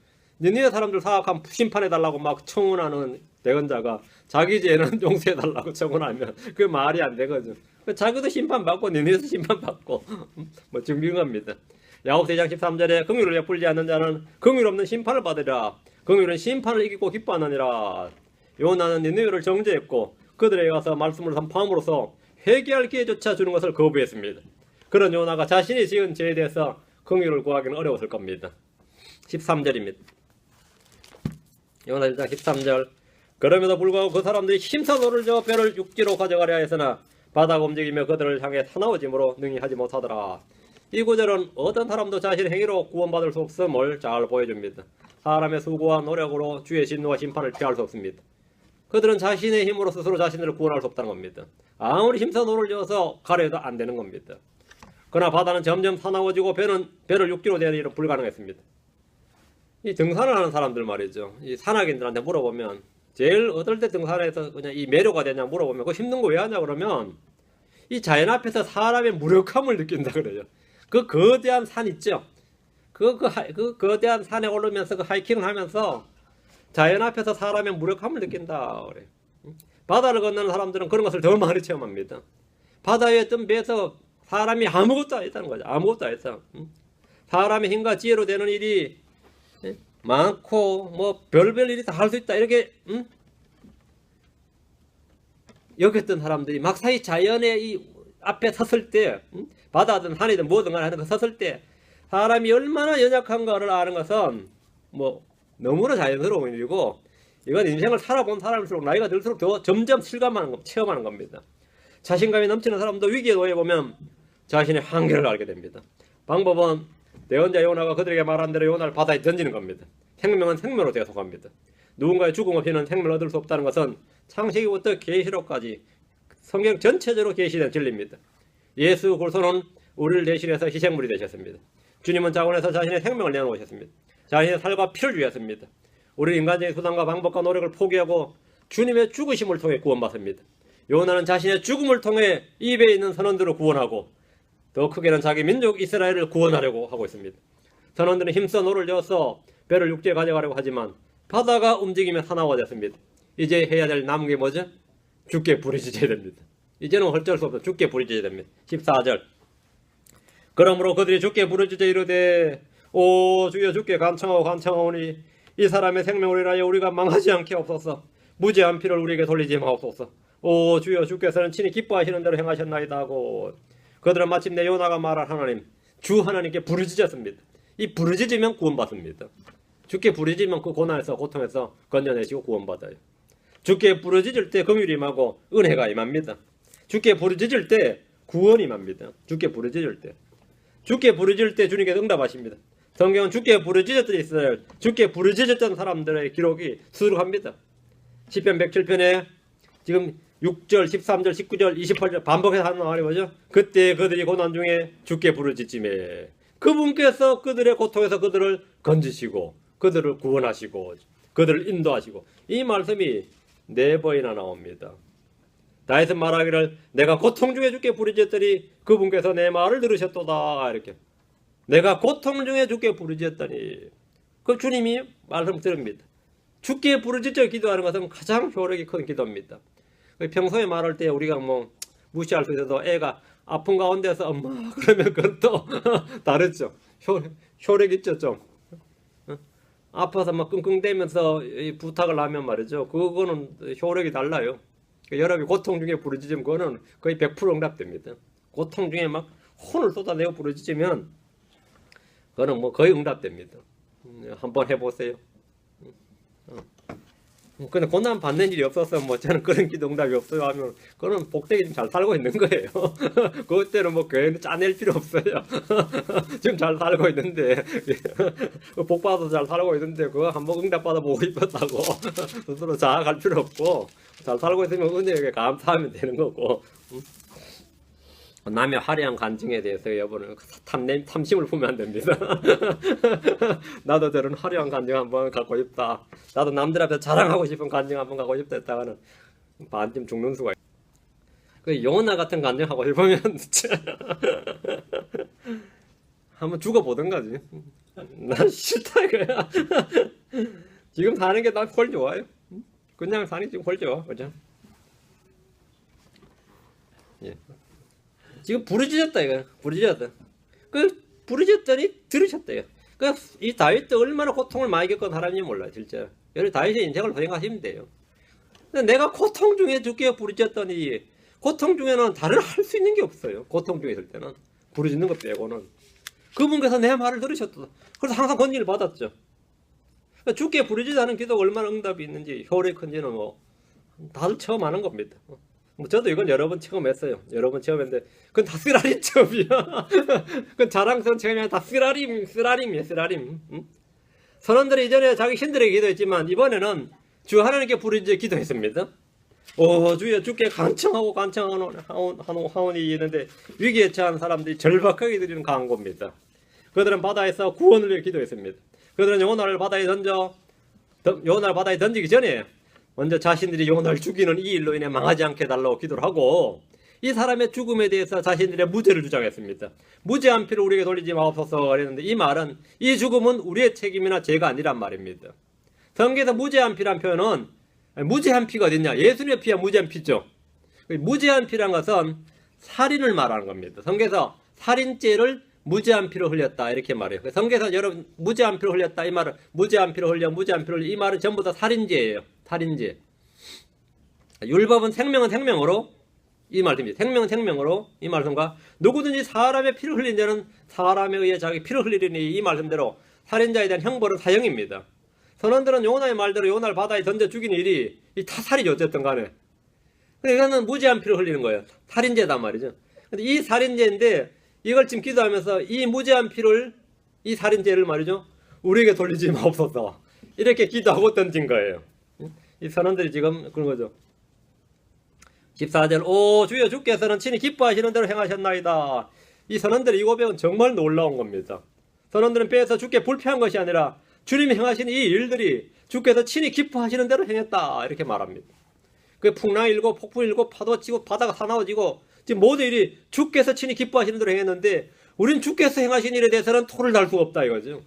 니느웨 사람들 사악함 심판해달라고 막 청원하는 대언자가 자기 죄는 용서해달라고 청원하면 그게 말이 안 되거든. 자기도 심판받고 니느웨도 심판받고 뭐 증빙합니다. 야고보서 2장 13절에 긍휼을 베풀지 않는 자는 긍휼 없는 심판을 받으리라. 긍휼은 심판을 이기고 기뻐하느니라. 요나는 니느웨를 정죄했고 그들에게 가서 말씀을 선포함으로써 회개할 기회조차 주는 것을 거부했습니다. 그런 요나가 자신이 지은 죄에 대해서 긍휼을 구하기는 어려웠을 겁니다. 13절입니다. 요나 1장 13절. 그럼에도 불구하고 그 사람들이 힘써 노를 저어 배를 육지로 가져가려 했으나 바다가 움직이며 그들을 향해 사나워짐으로 능히 하지 못하더라. 이 구절은 어떤 사람도 자신의 행위로 구원받을 수 없음을 잘 보여줍니다. 사람의 수고와 노력으로 주의 진노와 심판을 피할 수 없습니다. 그들은 자신의 힘으로 스스로 자신을 구원할 수 없다는 겁니다. 아무리 힘써 노를 저어서 가려 해도 안 되는 겁니다. 그러나 바다는 점점 사나워지고 배를 육지로 내는 일은 불가능했습니다. 이 등산을 하는 사람들 말이죠. 이 산악인들한테 물어보면 제일 어떨 때 등산에서 그냥 이 매료가 되냐 물어보면 그거 힘든 거 왜 하냐 그러면 이 자연 앞에서 사람의 무력함을 느낀다 그래요. 그 거대한 산 있죠. 그 거대한 산에 오르면서 그 하이킹을 하면서 자연 앞에서 사람의 무력함을 느낀다 그래요. 바다를 건너는 사람들은 그런 것을 더 많이 체험합니다. 바다 위에 뜬 배에서 사람이 아무것도 안 했다는 거죠. 아무것도 안 했어. 사람의 힘과 지혜로 되는 일이 많고 뭐 별별 일이 다 할 수 있다 이렇게 여겼던 사람들이 막사이 자연의 이 앞에 섰을 때, 바다든 산이든 뭐든 간에 하는 거 섰을 때 사람이 얼마나 연약한가를 아는 것은 뭐 너무나 자연스러운 일이고, 이건 인생을 살아본 사람일수록 나이가 들수록 더 점점 체험하는 겁니다. 자신감이 넘치는 사람도 위기에 놓여보면 자신의 한계를 알게 됩니다. 방법은 대언자 요나가 그들에게 말한 대로 요나를 바다에 던지는 겁니다. 생명은 생명으로 계속합니다. 누군가의 죽음 없이는 생명을 얻을 수 없다는 것은 창세기부터 계시록까지 성경 전체적으로 계시된 진리입니다. 예수 그리스도는 우리를 대신해서 희생물이 되셨습니다. 주님은 자원에서 자신의 생명을 내놓으셨습니다. 자신의 살과 피를 주셨습니다. 우리 인간적인 수단과 방법과 노력을 포기하고 주님의 죽으심을 통해 구원받습니다. 요나는 자신의 죽음을 통해 입에 있는 선원들을 구원하고 더 크게는 자기 민족 이스라엘을 구원하려고 하고 있습니다. 선원들은 힘써 노를 저어서 배를 육지에 가져가려고 하지만 바다가 움직이며 사나워졌습니다. 이제 해야 될 남은 게 뭐죠? 죽게 부르짖어야 됩니다. 이제는 어쩔 수 없어 죽게 부르짖어야 됩니다. 14절. 그러므로 그들이 죽게 부르짖어 이르되 오 주여 주께 간청하오니 이 사람의 생명을 위하여 우리가 망하지 않게 없소서. 무죄한 피를 우리에게 돌리지 마옵소서. 오 주여 주께서는 친히 기뻐하시는 대로 행하셨나이다 하고 그들은 마침내 요나가 말할 하나님 주 하나님께 부르짖었습니다. 이 부르짖으면 구원받습니다. 주께 부르짖으면 그 고난에서 고통에서 건져내시고 구원받아요. 주께 부르짖을 때 긍휼이 임하고 은혜가 임합니다. 주께 부르짖을 때 구원이 임합니다. 주께 부르짖을 때 주님께서 응답하십니다. 성경은 주께 부르짖었던 이스라엘, 주께 부르짖었던 사람들의 기록이 수록합니다. 시편 107편에 지금 6절, 13절, 19절, 28절 반복해서 하는 말이 뭐죠? 그때 그들이 고난 중에 주께 부르짖음에 그분께서 그들의 고통에서 그들을 건지시고 그들을 구원하시고 그들을 인도하시고 이 말씀이 4번이나 나옵니다. 다윗은 말하기를 내가 고통 중에 주께 부르짖었더니 그분께서 내 말을 들으셨도다 이렇게 내가 고통 중에 주께 부르짖었더니 그 주님이 말씀 드립니다. 주께 부르짖어 기도하는 것은 가장 효력이 큰 기도입니다. 평소에 말할 때 우리가 뭐 무시할 수 있어도 애가 아픈 가운데서 엄마 그러면 그건 또 다르죠. 효력 있죠 좀. 아파서 막 끙끙대면서 부탁을 하면 말이죠. 그거는 효력이 달라요. 여러분이 고통 중에 부르짖으면 그거는 거의 100% 응답됩니다. 고통 중에 막 혼을 쏟아내고 부르짖으면 그거는 뭐 거의 응답됩니다. 한번 해보세요. 근데 고난 받는 일이 없어서 뭐 저는 그런 기도 응답이 없어요 하면 그거는 복되게 좀 잘 살고 있는 거예요. 그때는 뭐 교회는 짜낼 필요 없어요. 지금 잘 살고 있는데 복 받아서 잘 살고 있는데 그거 한번 응답 받아보고 싶었다고 스스로 자학할 필요 없고 잘 살고 있으면 은혜에게 감사하면 되는 거고. 남의 화려한 간증에 대해서 여러분은 탐심을 품으면 안 됩니다. 나도 저런 화려한 간증 한번 갖고 싶다. 나도 남들 앞에 자랑하고 싶은 간증 한번 갖고 싶다 했다가는 반쯤 죽는 수가 있어요. 그 요나 같은 간증 하고 싶으면 한번 죽어보던가지. 난 싫다 이거야. 지금 사는 게 난 훨 좋아요. 그냥 사는 게 지금 훨 좋아. 그죠? 예. 지금 부르짖었다 이거. 부르짖었다. 부르짖었더니 들으셨대요. 이 다윗도 얼마나 고통을 많이 겪은 사람인지 몰라요, 진짜. 여러분 다윗의 인생을 생각하시면 돼요. 근데 내가 고통 중에 주께 부르짖었더니 고통 중에는 다른 할 수 있는 게 없어요. 고통 중에 있을 때는 부르짖는 것 빼고는 그분께서 내 말을 들으셨다. 그래서 항상 건진을 받았죠. 그러니까 주께 부르짖는 기도가 얼마나 응답이 있는지 효력이 큰지는 뭐 다들 처음 하는 겁니다. 뭐 저도 이건 여러 번 체험했어요. 여러 번 체험했는데 그건 다 쓰라림 체험이야. 그건 자랑스러운 체험이 아니라 다 쓰라림이에요. 쓰라림. 선원들이 이전에 자기 신들에게 기도했지만 이번에는 주 하나님께 부르짖어 기도했습니다. 오 주여 주께 간청하오니 있는데 위기에 처한 사람들이 절박하게 드리는 간구입니다. 그들은 바다에서 구원을 위해 기도했습니다. 그들은 요나를 바다에 던지기 전에 먼저 자신들이 요나를 죽이는 이 일로 인해 망하지 않게 달라고 기도를 하고 이 사람의 죽음에 대해서 자신들의 무죄를 주장했습니다. 무죄한 피를 우리에게 돌리지 마옵소서 그랬는데 이 말은 이 죽음은 우리의 책임이나 죄가 아니란 말입니다. 성경에서 무죄한 피란 표현은 무죄한 피가 어딨냐? 예수님의 피야 무죄한 피죠. 무죄한 피란 것은 살인을 말하는 겁니다. 성경에서 살인죄를 무죄한 피로 흘렸다 이렇게 말해요. 성경에서 여러분 무죄한 피로 흘렸다 이 말은 무죄한 피로 흘려 이 말은 전부 다 살인죄예요. 살인죄. 율법은 생명은 생명으로 이 말씀입니다. 생명은 생명으로 이 말씀과 누구든지 사람의 피를 흘린 자는 사람에 의해 자기 피를 흘리리니 이 말씀대로 살인자에 대한 형벌은 사형입니다. 선원들은 요나의 말대로 요나를 바다에 던져 죽인 일이 이 타살이죠. 어쨌든 간에. 근데 이거는 무지한 피를 흘리는 거예요. 살인죄단 말이죠. 근데 이 살인죄인데 이걸 지금 기도하면서 이 무지한 피를 이 살인죄를 말이죠. 우리에게 돌리지 마옵소서. 이렇게 기도하고 던진 거예요. 이 선원들이 지금 그런 거죠. 14절 오 주여 주께서는 친히 기뻐하시는 대로 행하셨나이다. 이 선원들의 이 고백은 정말 놀라운 겁니다. 선원들은 배에서 주께 불쾌한 것이 아니라 주님이 행하신 이 일들이 주께서 친히 기뻐하시는 대로 행했다 이렇게 말합니다. 그 풍랑이 일고 폭풍이 일고 파도 치고 바다가 사나워지고 지금 모든 일이 주께서 친히 기뻐하시는 대로 행했는데 우린 주께서 행하신 일에 대해서는 토를 달 수가 없다 이거죠.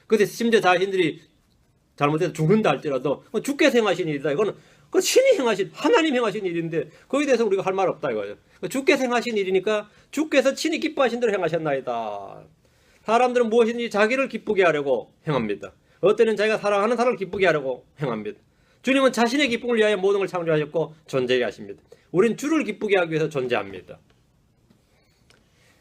근데 심지어 자신들이 잘못해서 죽는다 할지라도 주께서 행하신 일이다. 이거는 그 신이 행하신 하나님 행하신 일인데 거기에 대해서 우리가 할 말 없다 이거예요. 주께서 행하신 일이니까 주께서 친히 기뻐하신 대로 행하셨나이다. 사람들은 무엇인지 자기를 기쁘게 하려고 행합니다. 어때는 자기가 사랑하는 사람을 기쁘게 하려고 행합니다. 주님은 자신의 기쁨을 위하여 모든 걸 창조하셨고 존재하게 하십니다. 우린 주를 기쁘게 하기 위해서 존재합니다.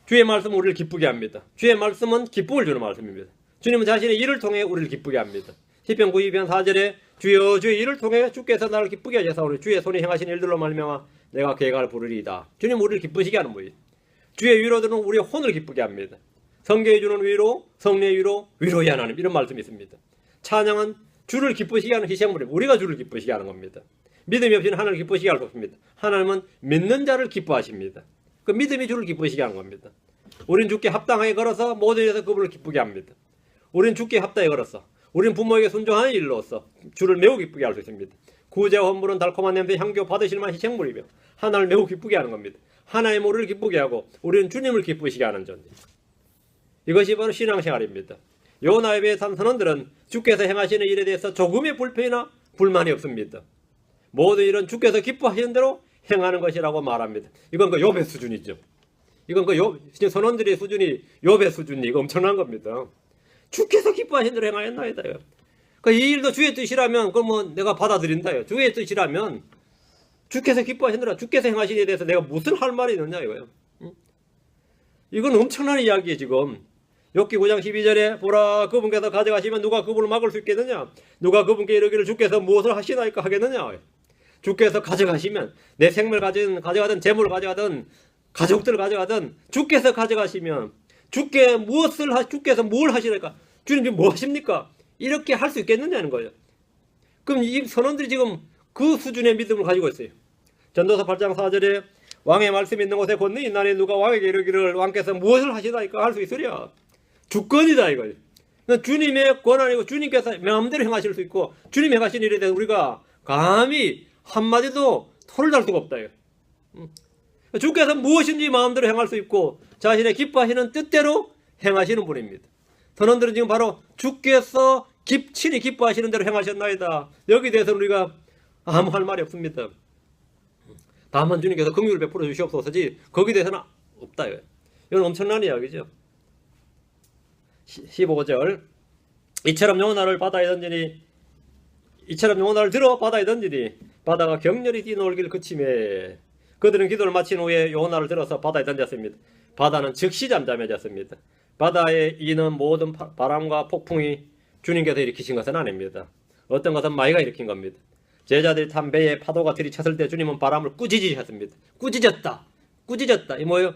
주의 말씀은 우리를 기쁘게 합니다. 주의 말씀은 기쁨을 주는 말씀입니다. 주님은 자신의 일을 통해 우리를 기쁘게 합니다. 시편 92편 4절에 주여 주의 일을 통해 주께서 나를 기쁘게 하셔서 주의 손이 행하신 일들로 말미암아 내가 계가를 부르리이다. 주님 우리를 기쁘시게 하는 분이에요. 주의 위로들은 우리의 혼을 기쁘게 합니다. 성경이 주는 위로, 성령의 위로, 위로의 하나님 이런 말씀이 있습니다. 찬양은 주를 기쁘시게 하는 희생물입니다. 우리가 주를 기쁘시게 하는 겁니다. 믿음이 없이는 하나님을 기쁘시게 할 수 없습니다. 하나님은 믿는 자를 기뻐하십니다. 그 믿음이 주를 기쁘시게 하는 겁니다. 우린 주께 합당하게 걸어서 모든 일에서 그분을 기쁘게 합니다. 우린 주께 합당하게 걸어서 우린 부모에게 순종하는 일로서 주를 매우 기쁘게 할 수 있습니다. 구제와 헌물은 달콤한 냄새 향교 받으실 만한 희생물이며 하나님을 매우 기쁘게 하는 겁니다. 하나님 우리를 기쁘게 하고 우리는 주님을 기쁘시게 하는 존재. 이것이 바로 신앙생활입니다. 요나에 비해 선원들은 주께서 행하시는 일에 대해서 조금의 불편이나 불만이 없습니다. 모든 일은 주께서 기뻐하시는 대로 행하는 것이라고 말합니다. 이건 그 욥의 수준이죠. 이건 그 선원들의 수준이 욥의 수준이 이거 엄청난 겁니다. 주께서 기뻐하시는 대로 행하였나이다. 이 일도 주의 뜻이라면 그럼 뭐 내가 받아들인다요. 주의 뜻이라면 주께서 기뻐하시는 대로 주께서 행하신 일에 대해서 내가 무슨 할 말이 있느냐 이거예요. 이건 엄청난 이야기예요 지금. 욥기 9장 12절에 보라 그분께서 가져가시면 누가 그분을 막을 수 있겠느냐. 누가 그분께 이르기를 주께서 무엇을 하시나이까 하겠느냐. 주께서 가져가시면 내 생명을 가져가든 재물을 가져가든 가족들을 가져가든 주께서 가져가시면 주께서 뭘 하시니까 주님 지금 뭐 하십니까? 이렇게 할 수 있겠느냐는 거예요. 그럼 이 선원들이 지금 그 수준의 믿음을 가지고 있어요. 전도서 8장 4절에 왕의 말씀이 있는 곳에 권능이 있나니 누가 왕에게 이르기를 왕께서 무엇을 하시나이까 할 수 있으랴. 주권이다 이거예요. 그러니까 주님의 권한이고 주님께서 마음대로 행하실 수 있고 주님이 행하신 일에 대해서 우리가 감히 한마디도 토를 달 수가 없다. 주께서 무엇인지 마음대로 행할 수 있고 자신의 기뻐하시는 뜻대로 행하시는 분입니다. 선원들은 지금 바로 주께서 친히 기뻐하시는 대로 행하셨나이다. 여기에 대해서 우리가 아무 할 말이 없습니다. 다만 주님께서 긍휼을 베풀어 주시옵소서지 거기에 대해서는 없다. 이건 엄청난 이야기죠. 15절 이처럼 요나를 들어 바다에 던지니 바다가 격렬히 뛰놀기를 그치매 그들은 기도를 마친 후에 요나를 들어서 바다에 던졌습니다. 바다는 즉시 잠잠해졌습니다. 바다에 이는 모든 바람과 폭풍이 주님께서 일으키신 것은 아닙니다. 어떤 것은 마귀가 일으킨 겁니다. 제자들이 탄 배에 파도가 들이쳤을 때 주님은 바람을 꾸짖으셨습니다. 꾸짖었다. 이 뭐예요?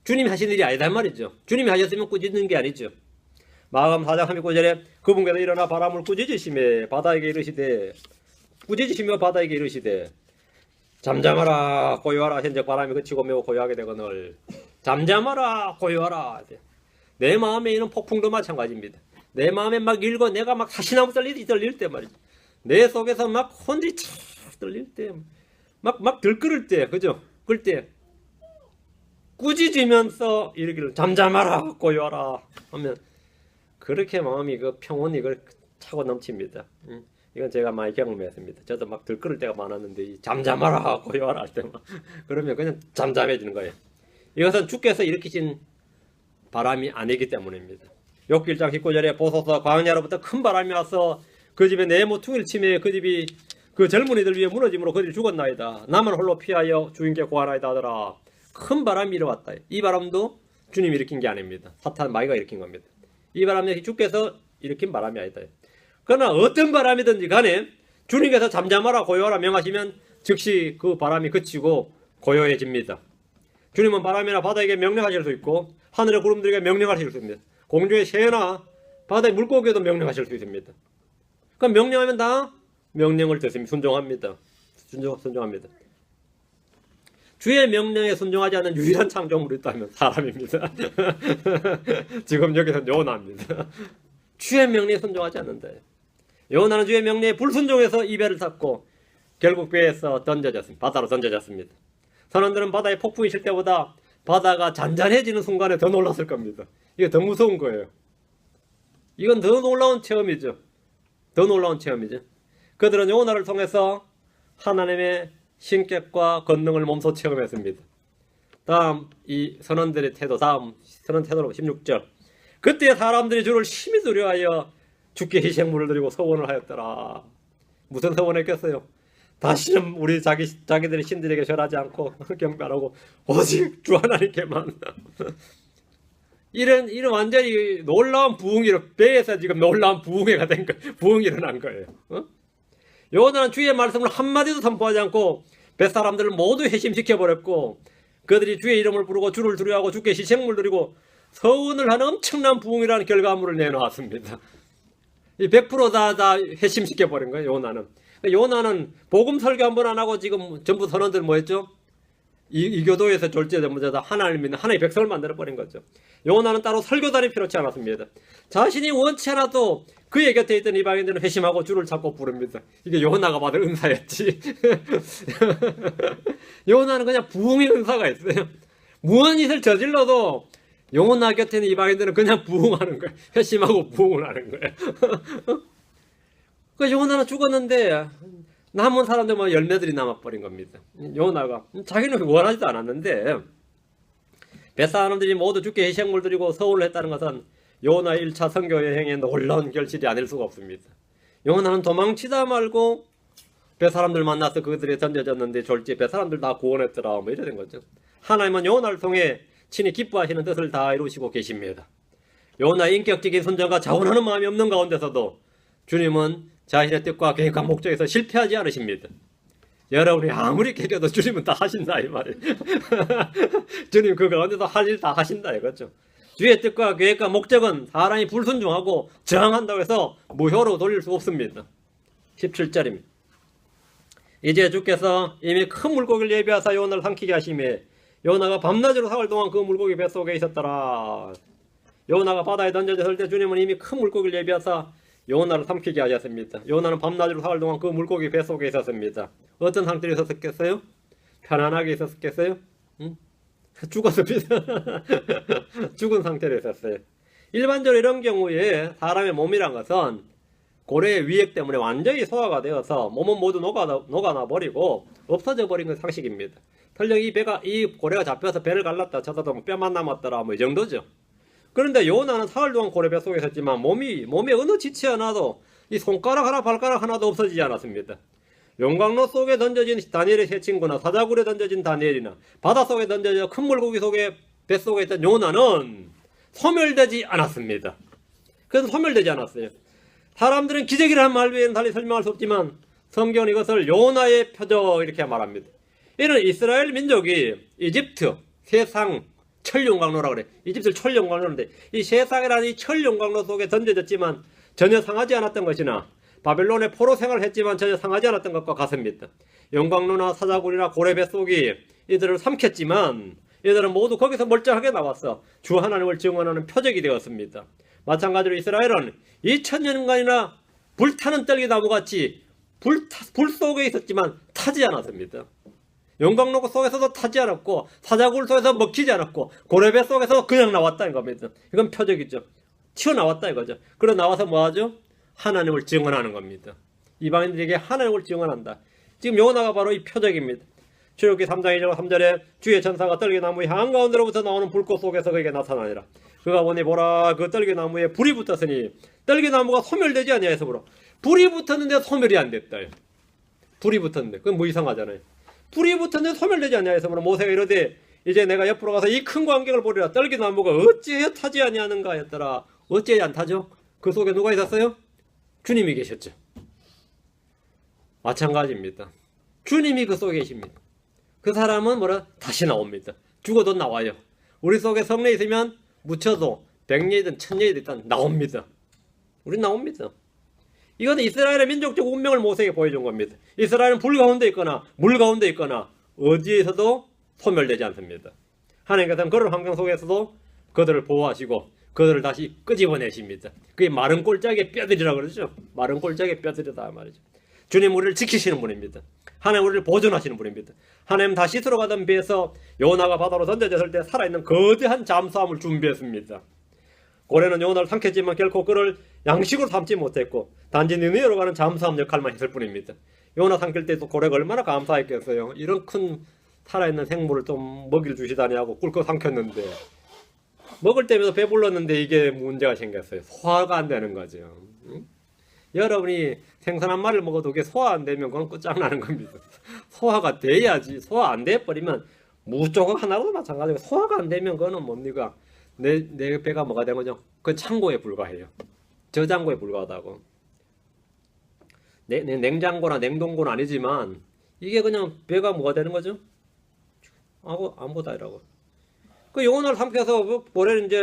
주님이 하신 일이 아니다 말이죠. 주님이 하셨으면 꾸짖는 게 아니죠. 마가복음 4장 39절에 그분께서 일어나 바람을 꾸짖으시며 바다에게 이르시되 잠잠하라 고요하라. 현재 바람이 그치고 매우 고요하게 되거늘 잠잠하라 고요하라. 내 마음에 있는 폭풍도 마찬가지입니다. 내 마음에 막 일고 내가 막 사시나무 떨릴 때 말이죠. 내 속에서 막 혼들이 착 떨릴 때 막 들끓을 때 그죠? 그럴 때 꾸짖으면서 이르기를 잠잠하라 고요하라 하면 그렇게 마음이 그 평온이 이걸 차고 넘칩니다. 이건 제가 많이 경험했습니다. 저도 막 들끓을 때가 많았는데 잠잠하라 고요하라 할 때만 그러면 그냥 잠잠해지는 거예요. 이것은 주께서 일으키신 바람이 아니기 때문입니다. 욥기 1장 19절에 보소서 광야로부터 큰 바람이 와서 그 집에 내 모퉁이를 치매 그 집이 그 젊은이들 위해 무너짐으로 그들이 죽었나이다. 나만 홀로 피하여 주인께 고하나이다 하더라. 큰 바람이 일어왔다. 이 바람도 주님이 일으킨 게 아닙니다. 사탄 마귀가 일으킨 겁니다. 이 바람이 주께서 일으킨 바람이 아니다. 그러나 어떤 바람이든지 간에 주님께서 잠잠하라 고요하라 명하시면 즉시 그 바람이 그치고 고요해집니다. 주님은 바람이나 바다에게 명령하실 수 있고 하늘의 구름들에게 명령하실 수 있습니다. 공중의 새나 바다의 물고기에도 명령하실 수 있습니다. 그럼 명령하면 다 명령을 듣습니다. 순종합니다. 순종합니다. 주의 명령에 순종하지 않는 유일한 창조물이 있다면 사람입니다. 지금 여기서는 요나입니다. 주의 명령에 순종하지 않는다. 요나는 주의 명령에 불순종해서 이별을 탔고 결국 배에서 던져졌습니다. 바다로 던져졌습니다. 선원들은 바다에 폭풍이 칠 때보다 바다가 잔잔해지는 순간에 더 놀랐을 겁니다. 이게 더 무서운 거예요. 이건 더 놀라운 체험이죠. 더 놀라운 체험이죠. 그들은 요나를 통해서 하나님의 신격과 권능을 몸소 체험했습니다. 다음 이 선원들의 태도, 다음 선원 태도로 16절. 그때 사람들이 주를 심히 두려워하여 주께 희생물을 드리고 서원을 하였더라. 무슨 서원했겠어요? 다시는 우리 자기들의 신들에게 절하지 않고 경배하고 오직 주 하나님께만. 이런 완전히 놀라운 부흥이 배에서 지금 놀라운 부흥회가 된 거예요. 부흥이 일어난 거예요. 요나는 주의 말씀을 한마디도 선포하지 않고 뱃사람들을 모두 회심시켜버렸고 그들이 주의 이름을 부르고 주를 두려워하고 주께 희생물 드리고 서원을 하는 엄청난 부흥이라는 결과물을 내놓았습니다. 100% 다 회심시켜버린 거예요. 요나는. 요나는 복음 설교 한 번 안 하고 지금 전부 선원들 뭐 했죠? 이교도에서 졸지되자마자 하나님을 믿는 하나님의 백성을 만들어버린 거죠. 요나는 따로 설교단이 필요치 않았습니다. 자신이 원치 않아도 그의 곁에 있던 이방인들은 회심하고 주를 찾고 부릅니다. 이게 요나가 받을 은사였지. 요나는 그냥 부흥의 은사가 있어요. 무언 짓을 저질러도 요나 곁에 있는 이방인들은 그냥 부흥하는 거예요. 회심하고 부흥을 하는 거예요. 그 요나는 죽었는데 남은 사람들 뭐 열매들이 남아버린 겁니다. 요나가 자기는 원하지도 않았는데 뱃사람들이 모두 주께 희생물 드리고 서울을 했다는 것은 요나의 1차 선교 여행의 놀라운 결실이 아닐 수가 없습니다. 요나는 도망치다 말고 뱃사람들 만나서 그들이 던져졌는데 졸지 뱃사람들 다 구원했더라 뭐 이래 된 거죠. 하나님은 요나를 통해 친히 기뻐하시는 뜻을 다 이루시고 계십니다. 요나의 인격적인 순종과 자원하는 마음이 없는 가운데서도 주님은 자신의 뜻과 계획과 목적에서 실패하지 않으십니다. 여러분이 아무리 계려도 주님은 다 하신다 이 말이에요. 주님 그 가운데서 할 일 다 하신다 이거죠. 주의 뜻과 계획과 목적은 사람이 불순종하고 저항한다고 해서 무효로 돌릴 수 없습니다. 17절입니다. 이제 주께서 이미 큰 물고기를 예비하사 요나를 삼키게 하시매 요나가 밤낮으로 사흘 동안 그 물고기 뱃속에 있었더라. 요나가 바다에 던져졌을 때 주님은 이미 큰 물고기를 예비하사 요나를 삼키게 하셨습니다. 요나는 밤낮으로 사흘 동안 그 물고기 뱃속에 있었습니다. 어떤 상태로 있었겠어요? 편안하게 있었겠어요? 응? 죽었습니다. 죽은 상태로 있었어요. 일반적으로 이런 경우에 사람의 몸이란 것은 고래의 위액 때문에 완전히 소화가 되어서 몸은 모두 녹아나 버리고 없어져 버린 건 상식입니다. 설령 이 고래가 잡혀서 배를 갈랐다 쳐도 뼈만 남았더라 뭐 이 정도죠. 그런데 요나는 사흘 동안 고래 뱃속에 있었지만 몸에 어느 지체 하나도 이 손가락 하나 발가락 하나도 없어지지 않았습니다. 용광로 속에 던져진 다니엘의 세 친구나 사자굴에 던져진 다니엘이나 바닷속에 던져져 큰 물고기 속에 뱃속에 있던 요나는 소멸되지 않았습니다. 그래서 소멸되지 않았어요. 사람들은 기적이라는 말 외에는 달리 설명할 수 없지만 성경은 이것을 요나의 표적 이렇게 말합니다. 이는 이스라엘 민족이 이집트 세상 철용광로라 그래. 이집트 철용광로인데 이 세상이라는 이 철용광로 속에 던져졌지만 전혀 상하지 않았던 것이나 바벨론의 포로 생활을 했지만 전혀 상하지 않았던 것과 같습니다. 용광로나 사자굴이나 고래 뱃속이 이들을 삼켰지만 이들은 모두 거기서 멀쩡하게 나와서 주 하나님을 증언하는 표적이 되었습니다. 마찬가지로 이스라엘은 2000년간이나 불타는 떨기나무같이 불 속에 있었지만 타지 않았습니다. 용광로 속에서도 타지 않았고 사자굴 속에서 먹히지 않았고 고래배 속에서 그냥 나왔다는 겁니다. 이건 표적이죠. 튀어나왔다 이거죠. 그러고 나와서 뭐하죠? 하나님을 증언하는 겁니다. 이방인들에게 하나님을 증언한다. 지금 요나가 바로 이 표적입니다. 출애굽기 3장 1절 3절에 주의 천사가 떨기나무의 한가운데로부터 나오는 불꽃 속에서 그에게 나타나니라. 그가 보니 보라 그 떨기나무에 불이 붙었으니 떨기나무가 소멸되지 아니하여서 불이 붙었는데 소멸이 안 됐다. 불이 붙었는데 그건 뭐 이상하잖아요. 불이 붙었는데 소멸되지 않냐 해서 모세가 이러되 이제 내가 옆으로 가서 이 큰 광경을 보리라. 떨기나무가 어찌해야 타지 아니하는가 했더라. 어찌해야 안 타죠? 그 속에 누가 있었어요? 주님이 계셨죠. 마찬가지입니다. 주님이 그 속에 계십니다. 그 사람은 뭐라? 다시 나옵니다. 죽어도 나와요. 우리 속에 성령 있으면 묻혀도 백년이든 천년이든 일단 나옵니다. 우린 나옵니다. 이거는 이스라엘의 민족적 운명을 모세에게 보여준 겁니다. 이스라엘은 불 가운데 있거나 물 가운데 있거나 어디에서도 소멸되지 않습니다. 하나님께서는 그런 환경 속에서도 그들을 보호하시고 그들을 다시 끄집어내십니다. 그게 마른 꼴짝의 뼈들이라고 그러죠. 마른 꼴짝의 뼈들이다 말이죠. 주님 우리를 지키시는 분입니다. 하나님 우리를 보존하시는 분입니다. 하나님 다시 들어가던 배에서 요나가 바다로 던져졌을 때 살아있는 거대한 잠수함을 준비했습니다. 고래는 요나를 삼켰지만 결코 그를 양식으로 삼지 못했고 단지 니느웨로 가는 잠수함 역할만 했을 뿐입니다. 요나 삼킬 때도 고래가 얼마나 감사했겠어요. 이런 큰 살아있는 생물을 좀 먹이를 주시다니 하고 꿀꺽 삼켰는데 먹을 때마다 배불렀는데 이게 문제가 생겼어요. 소화가 안 되는 거죠. 응? 여러분이 생선한 마리를 먹어도 그게 소화 안 되면 그건 끝장나는 겁니다. 소화가 돼야지. 소화 안 돼버리면 무조건 하나로도 마찬가지고 소화가 안 되면 그거는 뭡니까? 내 배가 뭐가 되는 거죠? 그건 창고에 불과해요. 저장고에 불과하다고. 냉장고나 냉동고는 아니지만 이게 그냥 배가 뭐가 되는 거죠? 아무것도 그 요나를 삼켜서 모래는 이제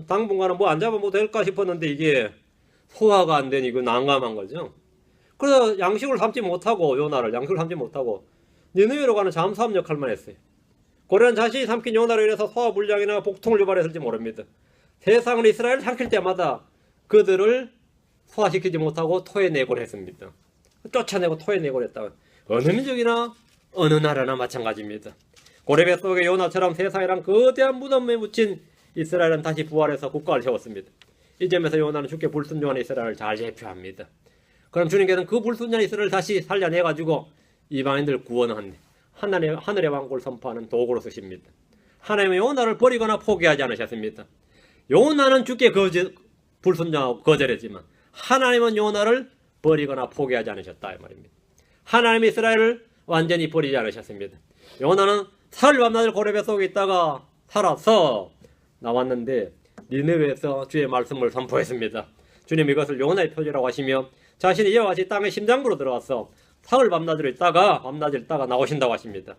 당분간은 뭐 안 잡아도 될까 싶었는데 이게 소화가 안 되니 이거 난감한 거죠. 그래서 양식을 삼지 못하고 요나를 양식을 삼지 못하고 니느웨로 가는 잠수함 역할만 했어요. 고래는 자신이 삼킨 요나로 인해서 소화불량이나 복통을 유발했을지 모릅니다. 세상은 이스라엘을 삼킬 때마다 그들을 소화시키지 못하고 토해내곤 했습니다. 쫓아내고 토해내곤 했다. 어느 민족이나 어느 나라나 마찬가지입니다. 고래배 속에 요나처럼 세상이란 거대한 무덤에 묻힌 이스라엘은 다시 부활해서 국가를 세웠습니다. 이 점에서 요나는 주께 불순종한 이스라엘을 잘 대표합니다. 그럼 주님께서는 그 불순종한 이스라엘을 다시 살려내가지고 이방인들 구원한 하늘의 왕국을 선포하는 도구로 쓰십니다. 하나님은 요나를 버리거나 포기하지 않으셨습니다. 요나는 주께 불순종하고 거절했지만 하나님은 요나를 버리거나 포기하지 않으셨다 이 말입니다. 하나님이 이스라엘을 완전히 버리지 않으셨습니다. 요나는 사흘 밤낮을 고래배 속에 있다가 살아서 나왔는데 니느웨에서 주의 말씀을 선포했습니다. 주님 이것을 요나의 표지라고 하시며 자신이 이와 같이 땅의 심장부로 들어와서 사흘 밤낮을 있다가 나오신다고 하십니다.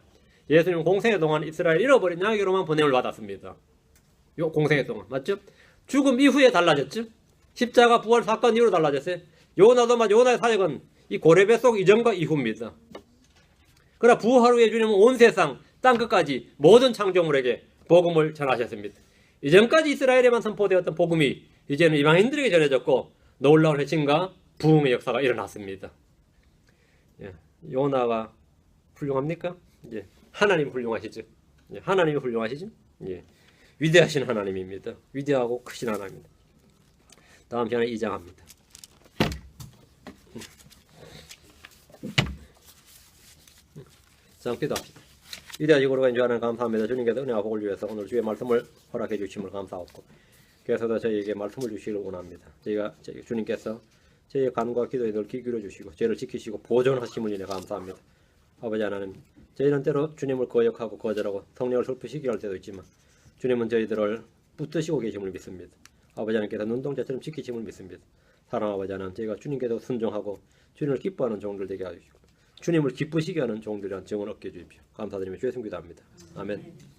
예수님은 공생의 동안 이스라엘 잃어버린 양에게로만 보냄을 받았습니다. 요 공생의 동안 맞죠? 죽음 이후에 달라졌죠? 십자가 부활 사건 이후로 달라졌어요. 요나도 요나의 사역은 이 고래배 속 이전과 이후입니다. 그러나 부활 후에 주님은 온 세상 땅끝까지 모든 창조물에게 복음을 전하셨습니다. 이전까지 이스라엘에만 선포되었던 복음이 이제는 이방인들에게 전해졌고 놀라운 회심과 부흥의 역사가 일어났습니다. 요나가 훌륭합니까? 하나님 훌륭하시죠. 하나님이 훌륭하시죠. 위대하신 하나님입니다. 위대하고 크신 하나님입니다. 다음 시간에 2장 합니다. 자, 기도합시다. 위대하시고 거룩하신 주 하나님 감사합니다. 주님께서 은혜와 복을 위해서 오늘 주의 말씀을 허락해 주심을 감사하고 그래서도 저희에게 말씀을 주시기를 원합니다. 주님께서 저희의 간과 기도에 늘 귀 기울여 주시고 저희를 지키시고 보존하심을 인해 감사합니다. 아버지 하나님, 저희는 때로 주님을 거역하고 거절하고 성령을 슬프시게 할 때도 있지만 주님은 저희들을 붙드시고 계심을 믿습니다. 아버지 하나님께서 눈동자처럼 지키심을 믿습니다. 사랑하는 아버지 하나님, 저희가 주님께도 순종하고 주님을 기뻐하는 종들 되게 하시고 주님을 기쁘시게 하는 종들이란 증언을 얻게 해주십시오. 감사드리며 주의 성기도합니다. 아멘.